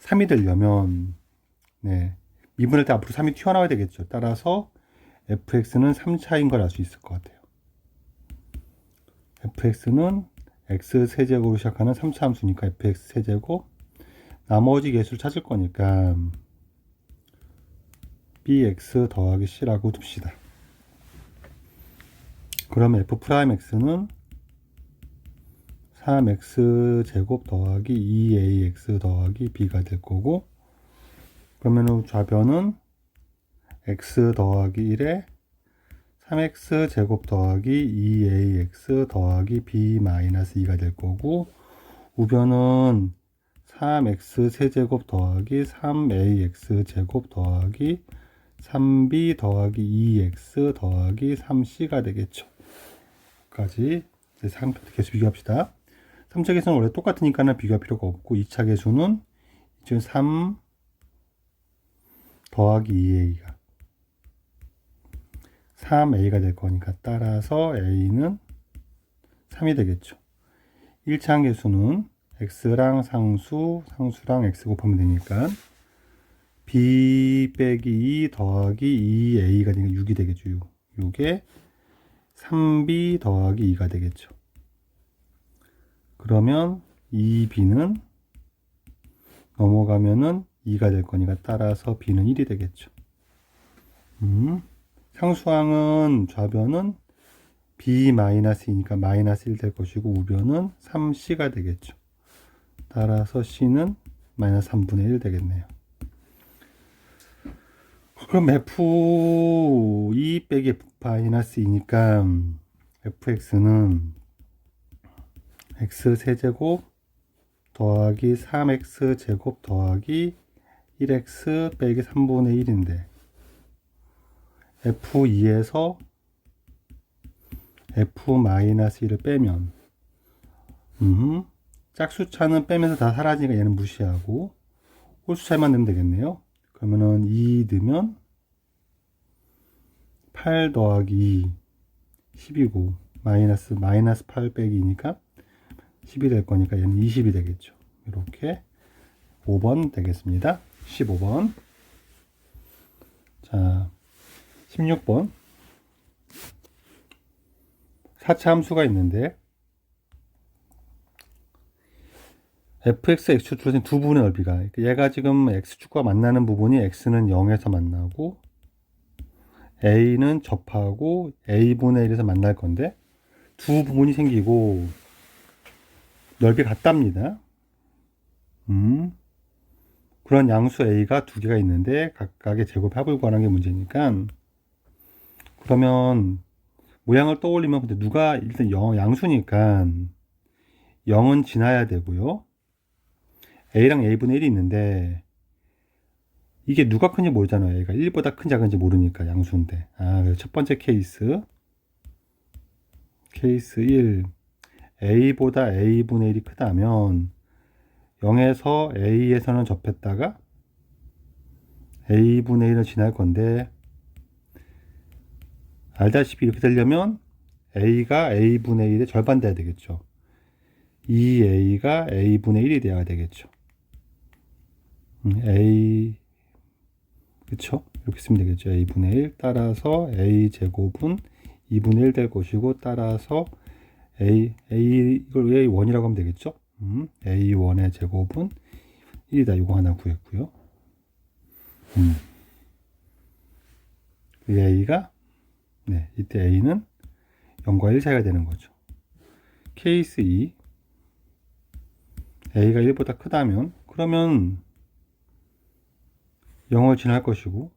3이 되려면 미분할 때 앞으로 3이 튀어나와야 되겠죠. 따라서 fx는 3차인 걸 알 수 있을 것 같아요. fx는 x세제곱으로 시작하는 3차 함수니까 fx세제곱 나머지 개수를 찾을 거니까 bx 더하기 c라고 둡시다. 그러면 f'x는 3x제곱 더하기 2ax 더하기 b가 될 거고 그러면 좌변은 x 더하기 1에 3x제곱 더하기 2ax 더하기 b 마이너스 2가 될 거고 우변은 3x세제곱 더하기 3ax제곱 더하기 3b 더하기 2x 더하기 3c가 되겠죠. 까지 이제 3차 개수 비교합시다. 3차 개수는 원래 똑같으니까 비교할 필요가 없고 2차 개수는 지금 3 더하기 2a가 3a가 될 거니까 따라서 a는 3이 되겠죠. 1차 항계수는 x랑 상수랑 x 곱하면 되니까 b 빼기 2 더하기 2a가 되니까 6이 되겠죠. 6에 3b 더하기 2가 되겠죠. 그러면 2b는 넘어가면은 2가 될 거니까 따라서 b는 1이 되겠죠. 상수항은 좌변은 b-2니까 마이너스 1 될 것이고 우변은 3c가 되겠죠. 따라서 c는 마이너스 3분의 1 되겠네요. 그럼 f2 빼기 f-2니까 fx는 x세제곱 더하기 3x제곱 더하기 1x 빼기 3분의 1인데 f2에서 f-1을 빼면 짝수차는 빼면서 다 사라지니까 얘는 무시하고 홀수차만 넣으면 되겠네요. 그러면은 2 넣으면 8 더하기 10이고 마이너스 8 빼기 2니까 10이 될 거니까 얘는 20이 되겠죠. 이렇게 5번 되겠습니다. 15번. 자, 16번. 4차 함수가 있는데 fx, x축 두 부분의 넓이가 얘가 지금 x축과 만나는 부분이 x는 0에서 만나고 a는 접하고 a분의 1에서 만날 건데 두 부분이 생기고 넓이 같답니다. 그런 양수 a가 두 개가 있는데 각각의 제곱합을 구하는 게 문제니까, 그러면 모양을 떠올리면 근데 누가 일단 양수니까 0은 지나야 되고요. a랑 a분의 1이 있는데 이게 누가 큰지 모르잖아요. 얘가 1보다 큰 작은지 모르니까 양수인데. 그래서 첫 번째 케이스 1, a보다 a분의 1이 크다면 0에서 a에서는 접했다가 a분의 1을 지날 건데, 알다시피 이렇게 되려면 a가 a분의 1의 절반 돼야 되겠죠. 2a가 a분의 1이 돼야 되겠죠. a, 그쵸? 이렇게 쓰면 되겠죠. a분의 1 따라서 a제곱은 2분의 1 될 것이고, 따라서 이걸 a1이라고 하면 되겠죠. a1의 제곱은 1이다. 이거 하나 구했고요. a가, 이때 a는 0과 1 사이가 되는 거죠. 케이스 2, a가 1보다 크다면, 그러면 0을 지날 것이고,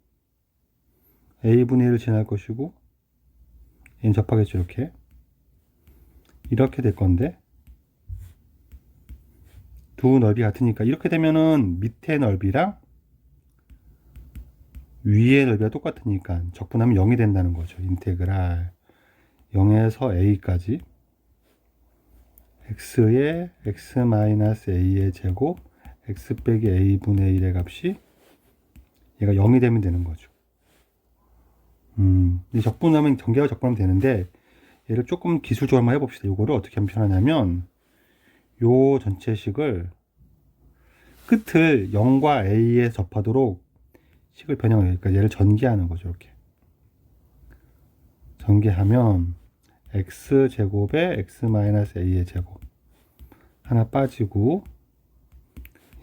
a분의 1을 지날 것이고, 얘는 접하겠죠. 이렇게 될 건데, 두 넓이 같으니까 이렇게 되면은 밑에 넓이랑 위의 넓이가 똑같으니까 적분하면 0이 된다는 거죠. 인테그랄 0에서 a까지 x의 x-a의 제곱 x 빼기 a분의 1의 값이 얘가 0이 되면 되는 거죠. 이 적분하면 전개와 적분하면 되는데, 얘를 조금 기술적으로 한번 해봅시다. 이거를 어떻게 하면 편하냐면, 요 전체식을 끝을 0과 a에 접하도록 식을 변형해요. 그러니까 얘를 전개하는 거죠. 이렇게 전개하면 x제곱에 x-a의 제곱 하나 빠지고,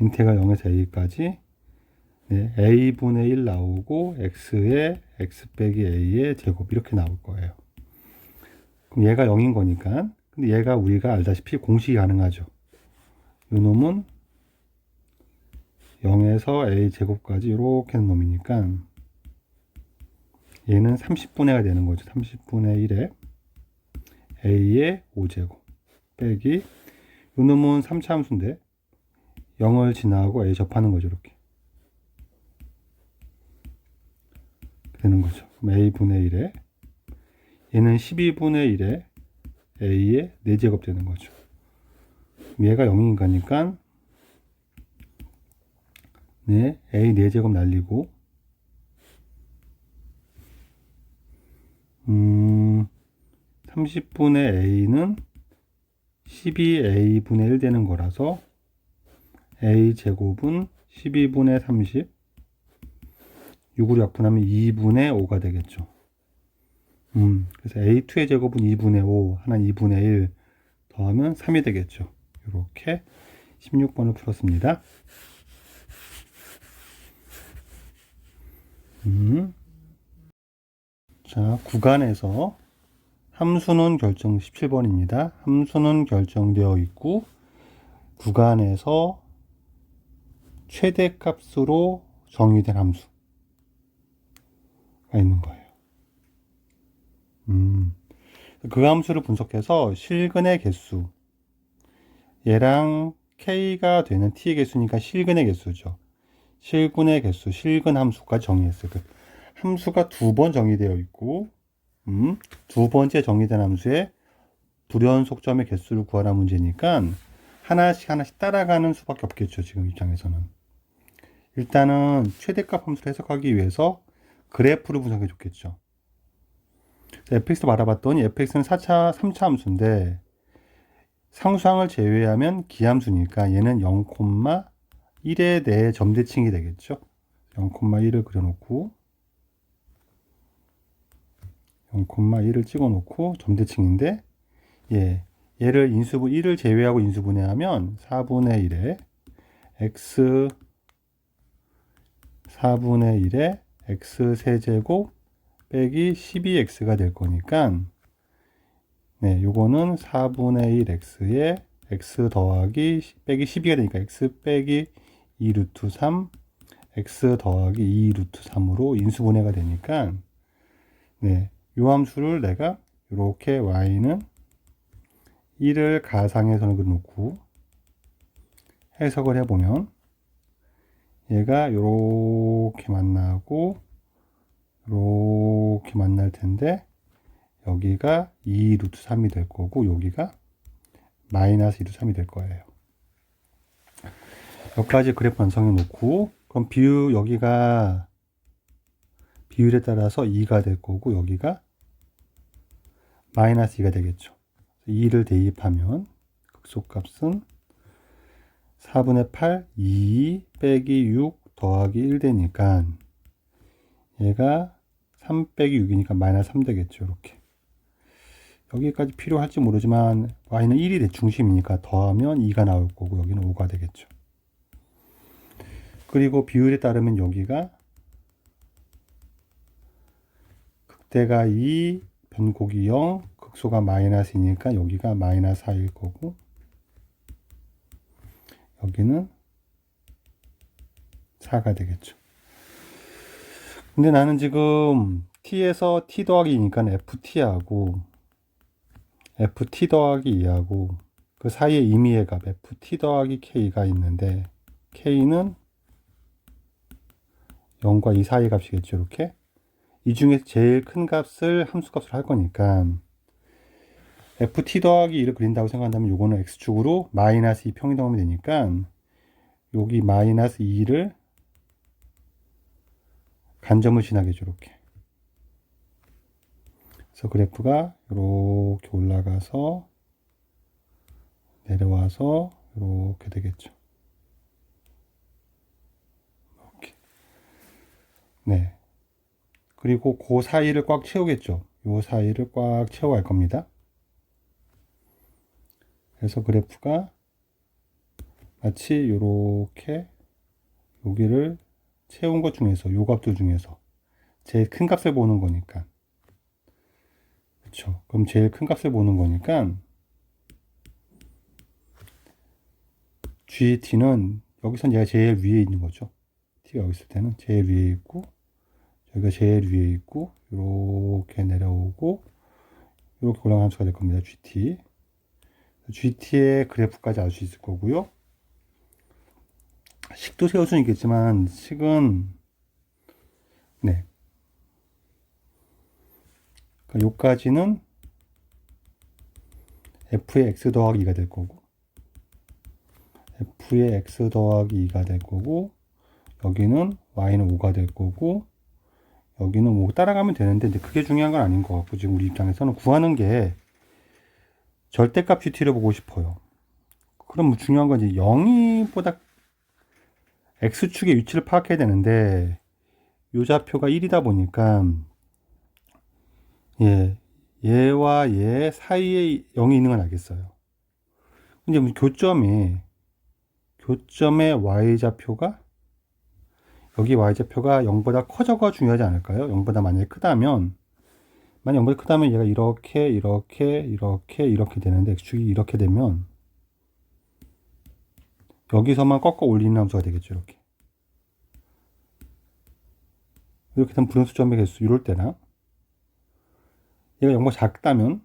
인테그랄 0에서 a까지 a분의 1 나오고 x의 x 빼기 a의 제곱 이렇게 나올 거예요. 그럼 얘가 0인 거니까, 근데 얘가 우리가 알다시피 공식이 가능하죠. 이 놈은 0에서 a 제곱까지 이렇게 하는 놈이니까 얘는 30분의 1가 되는 거죠. 30분의 1에 a의 5제곱 빼기, 이 놈은 3차 함수인데 0을 지나고 a 접하는 거죠. 이렇게 되는 거죠. 그럼 a분의 1에 얘는 12분의 1에 a의 4제곱 되는 거죠. 얘가 0인 거니까 a 4제곱 날리고 30분의 a는 12a분의 1 되는 거라서 a제곱은 12분의 30, 6으로 약분하면 2분의 5가 되겠죠. 그래서 a2의 제곱은 2분의 5, 하나는 2분의 1 더하면 3이 되겠죠. 이렇게 16번을 풀었습니다. 자, 구간에서 함수는 결정 17번입니다. 함수는 결정되어 있고 구간에서 최대값으로 정의된 함수가 있는 거예요. 그 함수를 분석해서 실근의 개수, 얘랑 k가 되는 t의 개수니까 실근의 개수죠. 실근의 개수, 실근 함수까지 정의했어요. 그 함수가 두 번 정의되어 있고, 두 번째 정의된 함수의 불연속점의 개수를 구하라 문제니까 하나씩 따라가는 수밖에 없겠죠. 지금 입장에서는. 일단은 최대값 함수를 해석하기 위해서 그래프를 분석해 줬겠죠. fx도 알아봤더니 fx는 3차 함수인데 상수항을 제외하면 기함수니까 얘는 0,1에 대해 점대칭이 되겠죠. 0,1을 그려놓고 0,1을 찍어놓고 점대칭인데, 얘를 인수분 1을 제외하고 인수분해하면 4분의 1에 x 4분의 1에 x 세제곱 빼기 12x가 될 거니까, 요거는 4분의 1 x에 x 더하기 빼기 12가 되니까 x 빼기 2 루트 3 x 더하기 2 루트 3으로 인수분해가 되니까 네, 요 함수를 내가 이렇게 y는 1을 가상의 선을 놓고 해석을 해보면 얘가 이렇게 만나고 이렇게 만날 텐데 여기가 2 루트 3이 될 거고 여기가 마이너스 2 루트 3이 될 거예요. 여기까지 그래프 완성해 놓고 그럼 여기가 비율에 따라서 2가 될 거고 여기가 마이너스 2가 되겠죠. 2를 대입하면 극소값은 4분의 8, 2 빼기 6 더하기 1 되니까 얘가 3 빼기 6이니까 마이너스 3 되겠죠. 이렇게. 여기까지 필요할지 모르지만 y는 1이 대중심이니까 더하면 2가 나올 거고 여기는 5가 되겠죠. 그리고 비율에 따르면 여기가 극대가 2, 변곡이 0, 극소가 마이너스이니까 여기가 마이너스 4일 거고 여기는 4가 되겠죠. 근데 나는 지금 t에서 t 더하기 2니까 ft하고 ft 더하기 2하고 그 사이에 임의의 값 ft 더하기 k가 있는데 k는 0과 2 사이 값이겠죠. 이렇게 이 중에서 제일 큰 값을 함수값으로 할 거니까 ft 더하기 2를 그린다고 생각한다면 요거는 x축으로 마이너스 2 평이동하면 되니까 여기 마이너스 2를 간점을 지나겠죠. 이렇게. 그래서 그래프가 이렇게 올라가서 내려와서 이렇게 되겠죠. 이렇게. 네. 그리고 그 사이를 꽉 채우겠죠. 요 사이를 꽉 채워갈 겁니다. 그래서 그래프가 마치 이렇게 여기를 채운 것 중에서 요 값들 중에서 제일 큰 값을 보는 거니까 그렇죠. 그럼 제일 큰 값을 보는 거니까 GT는 여기선 얘가 제일 위에 있는 거죠. T가 여기 있을 때는 제일 위에 있고 여기가 제일 위에 있고 이렇게 내려오고 이렇게 올라가는 함수가 될 겁니다. GT의 그래프까지 알 수 있을 거고요. 식도 세울 수는 있겠지만 식은 네 요까지는 f의 x 더하기 2가 될 거고 f의 x 더하기 2가 될 거고 여기는 y는 5가 될 거고 여기는 뭐 따라가면 되는데 이제 그게 중요한 건 아닌 것 같고 지금 우리 입장에서는 구하는 게 절대값 GT를 보고 싶어요. 그럼 뭐 중요한 건 이제 0이보다 x축의 위치를 파악해야 되는데 요 좌표가 1이다 보니까 얘와 얘 사이에 0이 있는 건 알겠어요. 근데 뭐 교점의 y좌표가 여기 y좌표가 0보다 커져가 중요하지 않을까요? 0보다 만약에 크다면 만약 0보다 크다면 얘가 이렇게 되는데 x축이 이렇게 되면 여기서만 꺾어 올리는 함수가 되겠죠. 이렇게 되면 불연수점의 개수 이럴 때나 얘가 0보다 작다면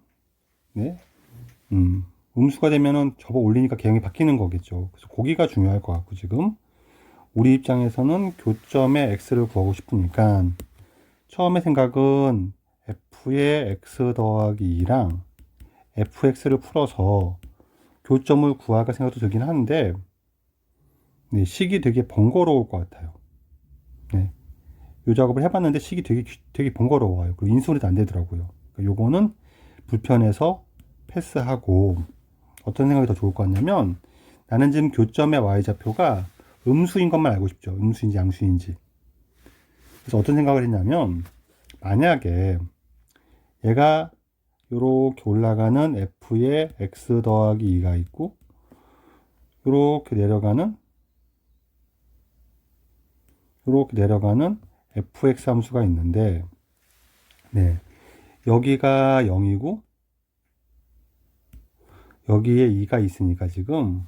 네, 음수가 되면은 접어 올리니까 개형이 바뀌는 거겠죠. 그래서 고기가 중요할 것 같고 지금 우리 입장에서는 교점의 x를 구하고 싶으니까 처음에 생각은 f의 x 더하기 2랑 fx를 풀어서 교점을 구할까 생각도 들긴 하는데 네, 식이 되게 번거로울 것 같아요. 네, 이 작업을 해봤는데 식이 되게 번거로워요. 그리고 인수분해도 안 되더라고요. 그러니까 요거는 불편해서 패스하고 어떤 생각이 더 좋을 것 같냐면 나는 지금 교점의 y좌표가 음수인 것만 알고 싶죠. 음수인지 양수인지. 그래서 어떤 생각을 했냐면 만약에 얘가 이렇게 올라가는 f의 x 더하기 2가 있고 이렇게 내려가는 fx 함수가 있는데 네, 여기가 0이고 여기에 2가 있으니까 지금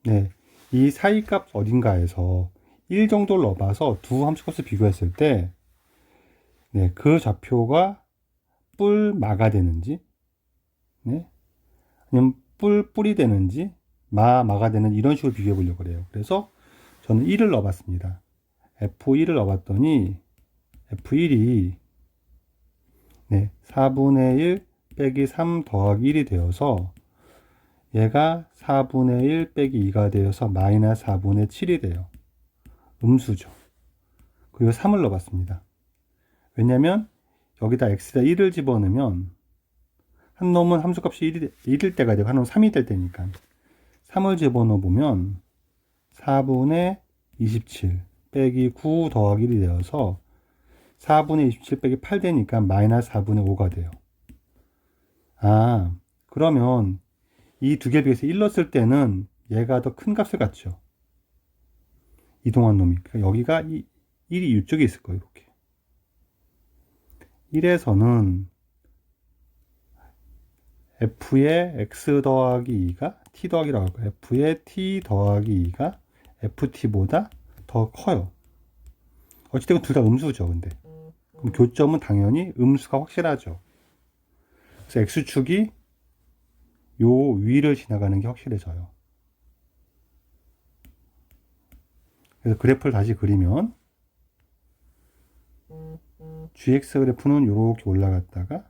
네, 이 사이값 어딘가에서 1 정도를 넣어봐서 두 함수값을 비교했을 때, 네, 그 좌표가 뿔 마가 되는지, 네, 아니면 뿔이 되는지, 마가 되는지 이런 식으로 비교해 보려고 그래요. 그래서 저는 1을 넣어봤습니다. F1을 넣어봤더니 F1이 네, 4분의 1 빼기 3 더하기 1이 되어서 얘가 4분의 1 빼기 2가 되어서 마이너스 4분의 7이 돼요. 음수죠. 그리고 3을 넣어봤습니다. 왜냐면 여기다 x에다 1을 집어넣으면 한 놈은 함수값이 1일 때가 되고 한 놈은 3이 될 때니까 3을 집어넣어보면 4분의 27 빼기 9 더하기 1이 되어서 4분의 27 빼기 8 되니까 마이너스 4분의 5가 돼요. 아, 그러면 이 두 개 비해서 1 넣었을 때는 얘가 더 큰 값을 갖죠. 이동한 놈이. 그러니까 여기가 1이 이쪽에 있을 거예요. 이렇게. 1에서는 f의 x 더하기 2가 t 더하기라고 할 거예요. f의 t 더하기 2가 ft보다 더 커요. 어찌됐건 둘 다 음수죠. 근데 그럼 교점은 당연히 음수가 확실하죠. 그래서 x축이 요 위를 지나가는 게 확실해져요. 그래서 그래프를 다시 그리면 gx 그래프는 이렇게 올라갔다가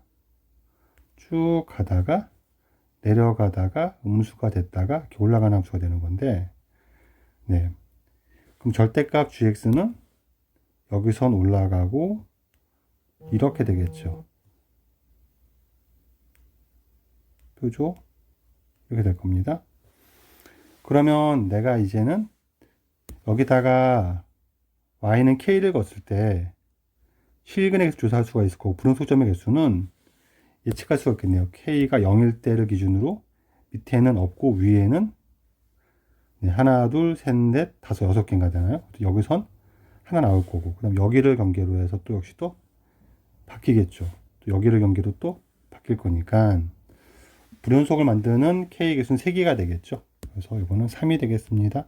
쭉 가다가 내려가다가 음수가 됐다가 이렇게 올라가는 함수가 되는 건데, 네. 그럼 절대값 gx는 여기선 올라가고 이렇게 되겠죠. 표죠? 이렇게 될 겁니다. 그러면 내가 이제는 여기다가 y는 k를 걷을 때 실근의 개수 조사할 수가 있을 거고 불응속점의 개수는 예측할 수가 있겠네요. k가 0일 때를 기준으로 밑에는 없고 위에는 네, 하나, 둘, 셋, 넷, 다섯, 6개인가 되나요? 여기선 하나 나올 거고 그럼 여기를 경계로 해서 또 역시 또 바뀌겠죠. 또 여기를 경계로 또 바뀔 거니까 불연속을 만드는 k 개수는 3개가 되겠죠. 그래서 이거는 3이 되겠습니다.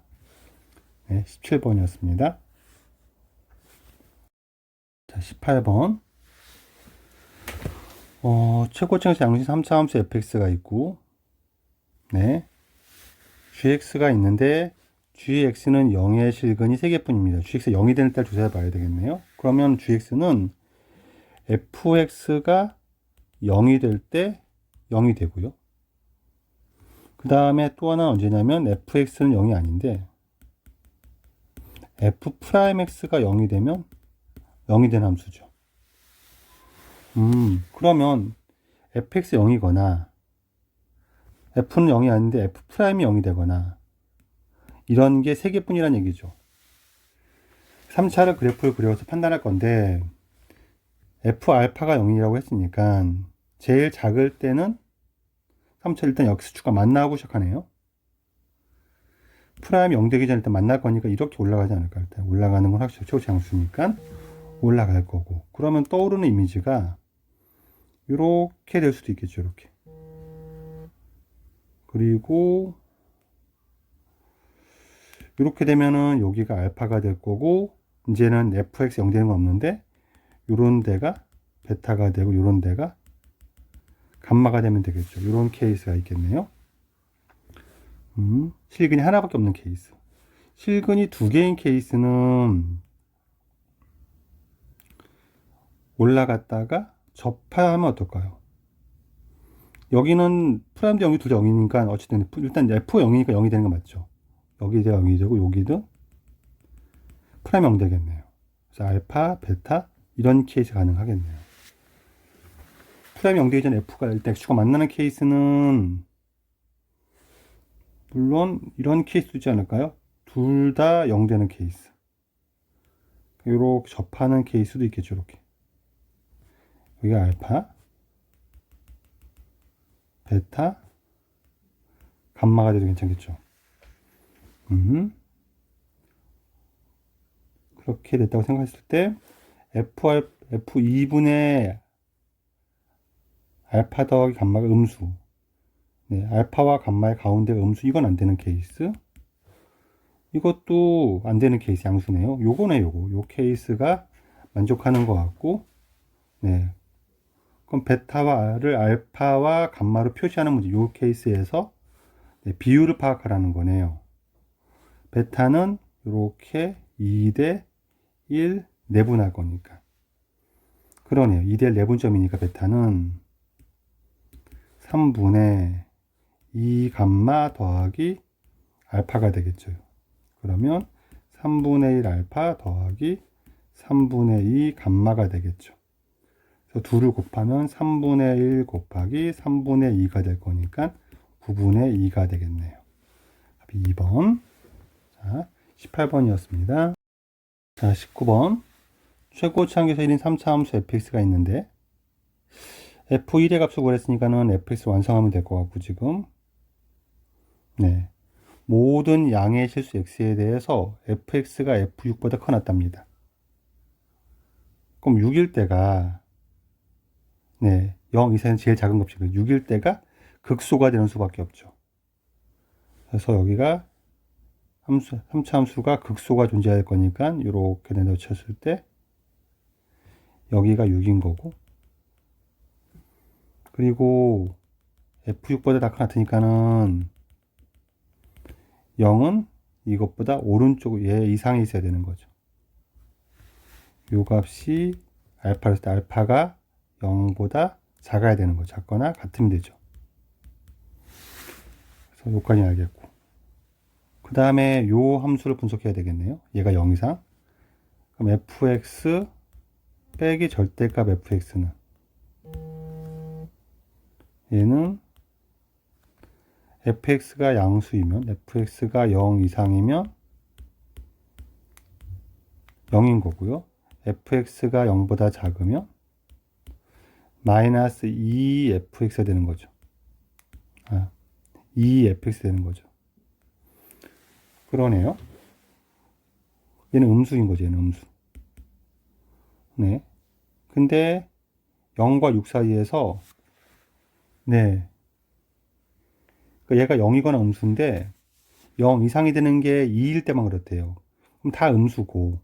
네, 17번이었습니다. 자, 18번. 최고층에서 양수인 3차 함수 fx가 있고, 네. gx가 있는데, gx는 0의 실근이 3개뿐입니다. gx가 0이 되는 때를 조사해 봐야 되겠네요. 그러면 gx는 fx가 0이 될 때 0이 되고요. 그 다음에 또 하나 언제냐면 fx는 0이 아닌데 f'x가 0이 되면 0이 되는 함수죠. 그러면 fx 0이거나 f는 0이 아닌데 f'이 0이 되거나 이런 게 3개뿐이란 얘기죠. 3차를 그래프를 그려서 판단할 건데 f알파가 0이라고 했으니까 제일 작을 때는 3차 일단 x축과 만나고 시작하네요. 프라임이 0 되기 전에 일단 만날 거니까 이렇게 올라가지 않을까. 일단 올라가는 건 확실히 최고치 양수니까 올라갈 거고. 그러면 떠오르는 이미지가 이렇게 될 수도 있겠죠. 이렇게. 그리고 이렇게 되면은 여기가 알파가 될 거고 이제는 fx 0 되는 건 없는데 요런 데가 베타가 되고 요런 데가 감마가 되면 되겠죠. 이런 케이스가 있겠네요. 실근이 하나밖에 없는 케이스. 실근이 2개인 케이스는 올라갔다가 접하면 어떨까요? 여기는 프라임도 0이 둘 다 0이니까 어쨌든 일단 f 0이니까 0이 되는 거 맞죠? 여기도 0이 되고 여기도 프라임 0 되겠네요. 그래서 알파, 베타 이런 케이스 가능하겠네요. 프라임 0 되기 전에 f가 일단 x축과 만나는 케이스는 물론 이런 케이스도 있지 않을까요? 둘 다 0 되는 케이스. 이렇게 접하는 케이스도 있겠죠. 이렇게. 여기가 알파, 베타, 감마가 돼도 괜찮겠죠. 그렇게 됐다고 생각했을 때 F2분의 알파 더하기 감마가 음수. 네, 알파와 감마의 가운데가 음수. 이건 안 되는 케이스. 이것도 안 되는 케이스 양수네요. 요거네, 요 케이스가 만족하는 것 같고, 네. 그럼 베타를 알파와 감마로 표시하는 문제, 요 케이스에서 네, 비율을 파악하라는 거네요. 베타는 이렇게 2대 1 내분할 거니까. 그러네요. 2대 1 내분점이니까 베타는 3분의 2 감마 더하기 알파가 되겠죠. 그러면 3분의 1 알파 더하기 3분의 2 감마가 되겠죠. 그래서 2를 곱하면 3분의 1 곱하기 3분의 2가 될 거니까 9분의 2가 되겠네요. 답이 2번. 자, 18번이었습니다. 자, 19번. 최고치 한계에서 1인 3차 함수 fx가 있는데 f1의 값을 구했으니까는 fx를 완성하면 될 것 같고 지금 네. 모든 양의 실수 x에 대해서 fx가 f6보다 커났답니다. 그럼 6일 때가 네, 0 이상은 제일 작은 값이고 6일 때가 극소가 되는 수밖에 없죠. 그래서 여기가 함수, 3차 함수가 극소가 존재할 거니까 이렇게 내놓쳤을 때 여기가 6인 거고 그리고 f6보다 다 같으니까는 0은 이것보다 오른쪽 얘 이상이 있어야 되는 거죠. 요 값이 알파를 쓸 때 알파가 0보다 작아야 되는 거죠. 작거나 같으면 되죠. 그래서 여기까지 알겠고 그 다음에 요 함수를 분석해야 되겠네요. 얘가 0 이상 그럼 fx 빼기 절대값 fx는 얘는 fx가 양수이면 fx가 0 이상이면 0인 거고요. fx가 0보다 작으면 마이너스 2fx가 되는 거죠. 2fx 되는 거죠. 그러네요. 얘는 음수인 거죠. 얘는 음수. 네. 근데 0과 6 사이에서 네. 그러니까 얘가 0이거나 음수인데 0 이상이 되는 게 2일 때만 그렇대요. 그럼 다 음수고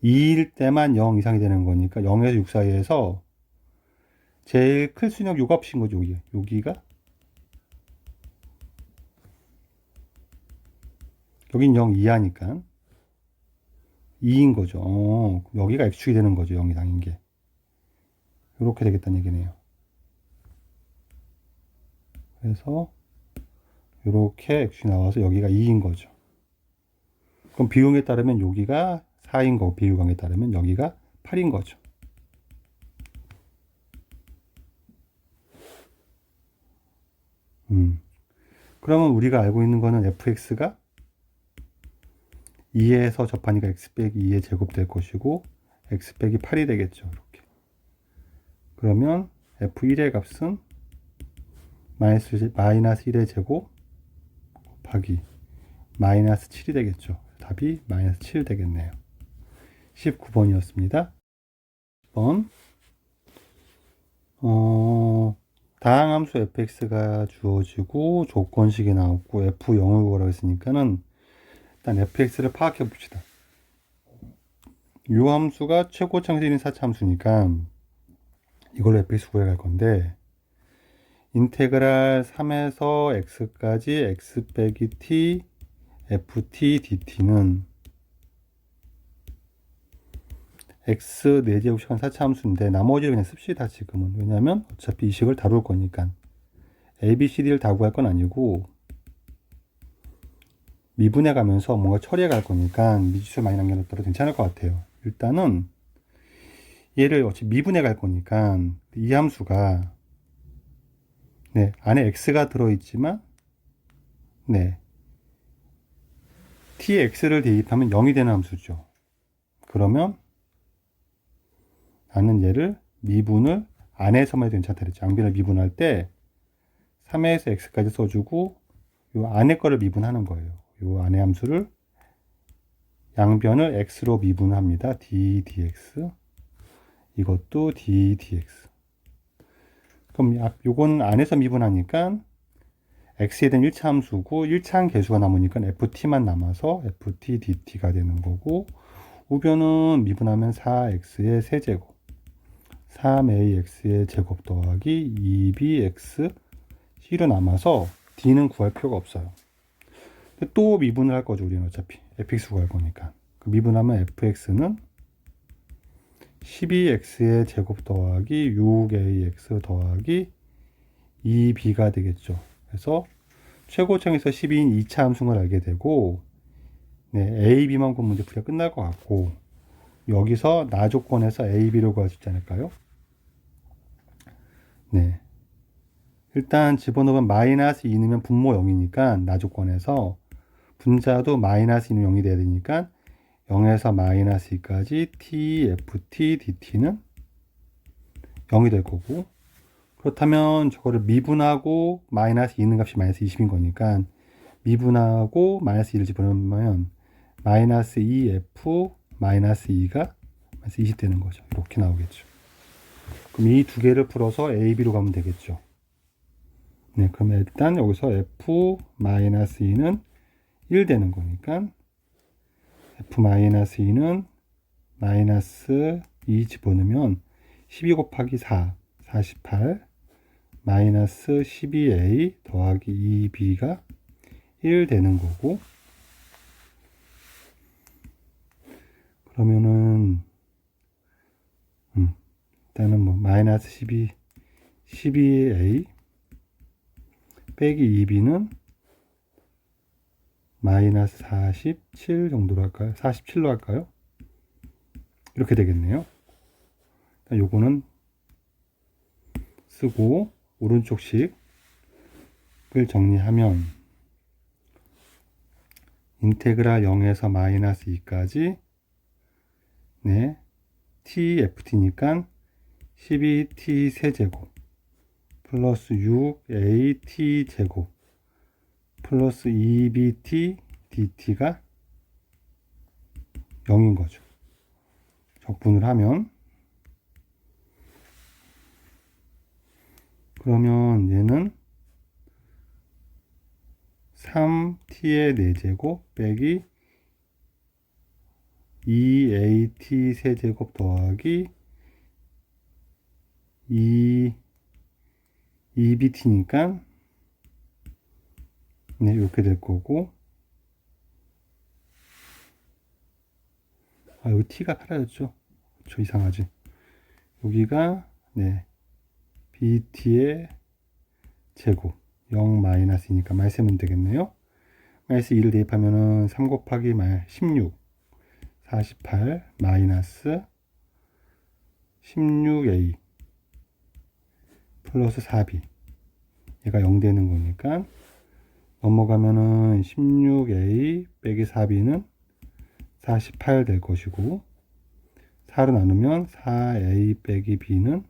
2일 때만 0 이상이 되는 거니까 0에서 6 사이에서 제일 클 수 있는 요 값인 거죠. 여기가 여긴 0 이하니까 2인 거죠. 여기가 x축이 되는 거죠. 0 이상인 게. 이렇게 되겠다는 얘기네요. 그래서 이렇게 x축이 나와서 여기가 2인 거죠. 그럼 비용에 따르면 여기가 4인 거고 비율광에 따르면 여기가 8인 거죠. 그러면 우리가 알고 있는 거는 fx가 2에서 접하니까 x 빼기 2의 제곱 될 것이고 x 빼기 8이 되겠죠. 이렇게. 그러면 f1의 값은 마이너스 1의 제곱 곱하기 마이너스 7이 되겠죠. 답이 마이너스 7 되겠네요. 19번이었습니다. 10번 다항함수 fx가 주어지고 조건식이 나왔고 f0을 구하라고 했으니까는 일단 fx를 파악해 봅시다. 이 함수가 최고차항에서 1인 4차 함수니까 이걸로 fx 구해갈 건데 인테그랄 3에서 x까지 x 빼기 t ft dt는 x 4제곱시간 4차 함수인데 나머지를 그냥 씁시다 지금은. 왜냐면 어차피 이 식을 다룰 거니까 a, b, c, d를 다 구할 건 아니고 미분해 가면서 뭔가 처리해 갈 거니까 미지수 많이 남겨놓더라도 괜찮을 것 같아요. 일단은 얘를 어차피 미분해 갈 거니까 이 함수가 네, 안에 x가 들어있지만 네, t에 x를 대입하면 0이 되는 함수죠. 그러면 나는 얘를 미분을 안에서만 해도 괜찮다 그랬죠. 양변을 미분할 때 3에서 x까지 써주고 요 안에 거를 미분하는 거예요. 요 안에 함수를 양변을 x로 미분합니다. d dx 이것도 d dx 그럼 요건 안에서 미분하니까 x에 대한 1차 함수고 1차 계수가 남으니까 ft만 남아서 ft dt가 되는 거고, 우변은 미분하면 4x의 세제곱 3ax의 제곱 더하기 2bx c로 남아서 d는 구할 필요가 없어요. 또 미분을 할 거죠. 우리는 어차피 fx 구할 거니까. 미분하면 fx는 12x의 제곱 더하기 6ax 더하기 2b가 되겠죠. 그래서 최고점에서 12인 2차 함수를 알게 되고, 네, a, b만 구하면 문제 풀이가 끝날 것 같고, 여기서 나 조건에서 a, b를 구할 수 있지 않을까요? 네. 일단 집어넣으면 마이너스 2 넣으면 분모 0이니까 나 조건에서 분자도 마이너스 2는 0이 돼야 되니까 0에서 마이너스 2까지 t, ft, dt는 0이 될 거고, 그렇다면 저거를 미분하고 마이너스 2 있는 값이 마이너스 20인 거니까 미분하고 마이너스 2를 집어넣으면 마이너스 2f 마이너스 2가 마이너스 20 되는 거죠. 이렇게 나오겠죠. 그럼 이 두 개를 풀어서 a, b로 가면 되겠죠. 네, 그럼 일단 여기서 f 마이너스 2는 1 되는 거니까 f 마이너스 2는 마이너스 2 집어넣으면 12 곱하기 4, 48 마이너스 12a 더하기 2b가 1 되는 거고, 그러면은 일단은 뭐 마이너스 12a 빼기 2b는 마이너스 47 정도로 할까요? 47로 할까요? 이렇게 되겠네요. 요거는 쓰고 오른쪽 식을 정리하면 인테그랄 0에서 마이너스 2까지 네, tft니까 12t 세제곱 플러스 6at 제곱 플러스 2bt dt가 0인 거죠. 적분을 하면, 그러면 얘는 3t의 4제곱 빼기 2at 세제곱 더하기 2bt니까 네, 이렇게 될 거고, 여기 t가 사라졌죠. 저 이상하지. 여기가 네, bt의 제곱 0 마이너스니까 마이너스면 되겠네요. 마이너스 2를 대입하면은 3 곱하기 16 48 마이너스 16a 플러스 4b, 얘가 0 되는 거니까 넘어가면은 16a 빼기 4b는 48 될 것이고, 4로 나누면 4a 빼기 b는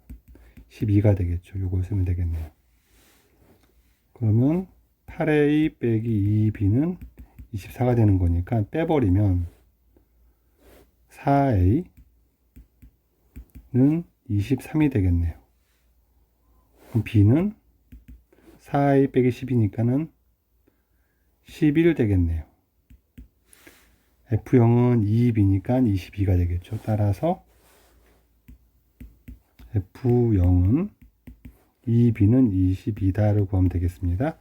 12가 되겠죠. 요걸 쓰면 되겠네요. 그러면 8a 빼기 2b는 24가 되는 거니까 빼버리면 4a는 23이 되겠네요. 그럼 b는 4a 빼기 10이니까는 11 되겠네요. F0은 2b니까 22가 되겠죠. 따라서 F0은 2b는 22다라고 하면 되겠습니다.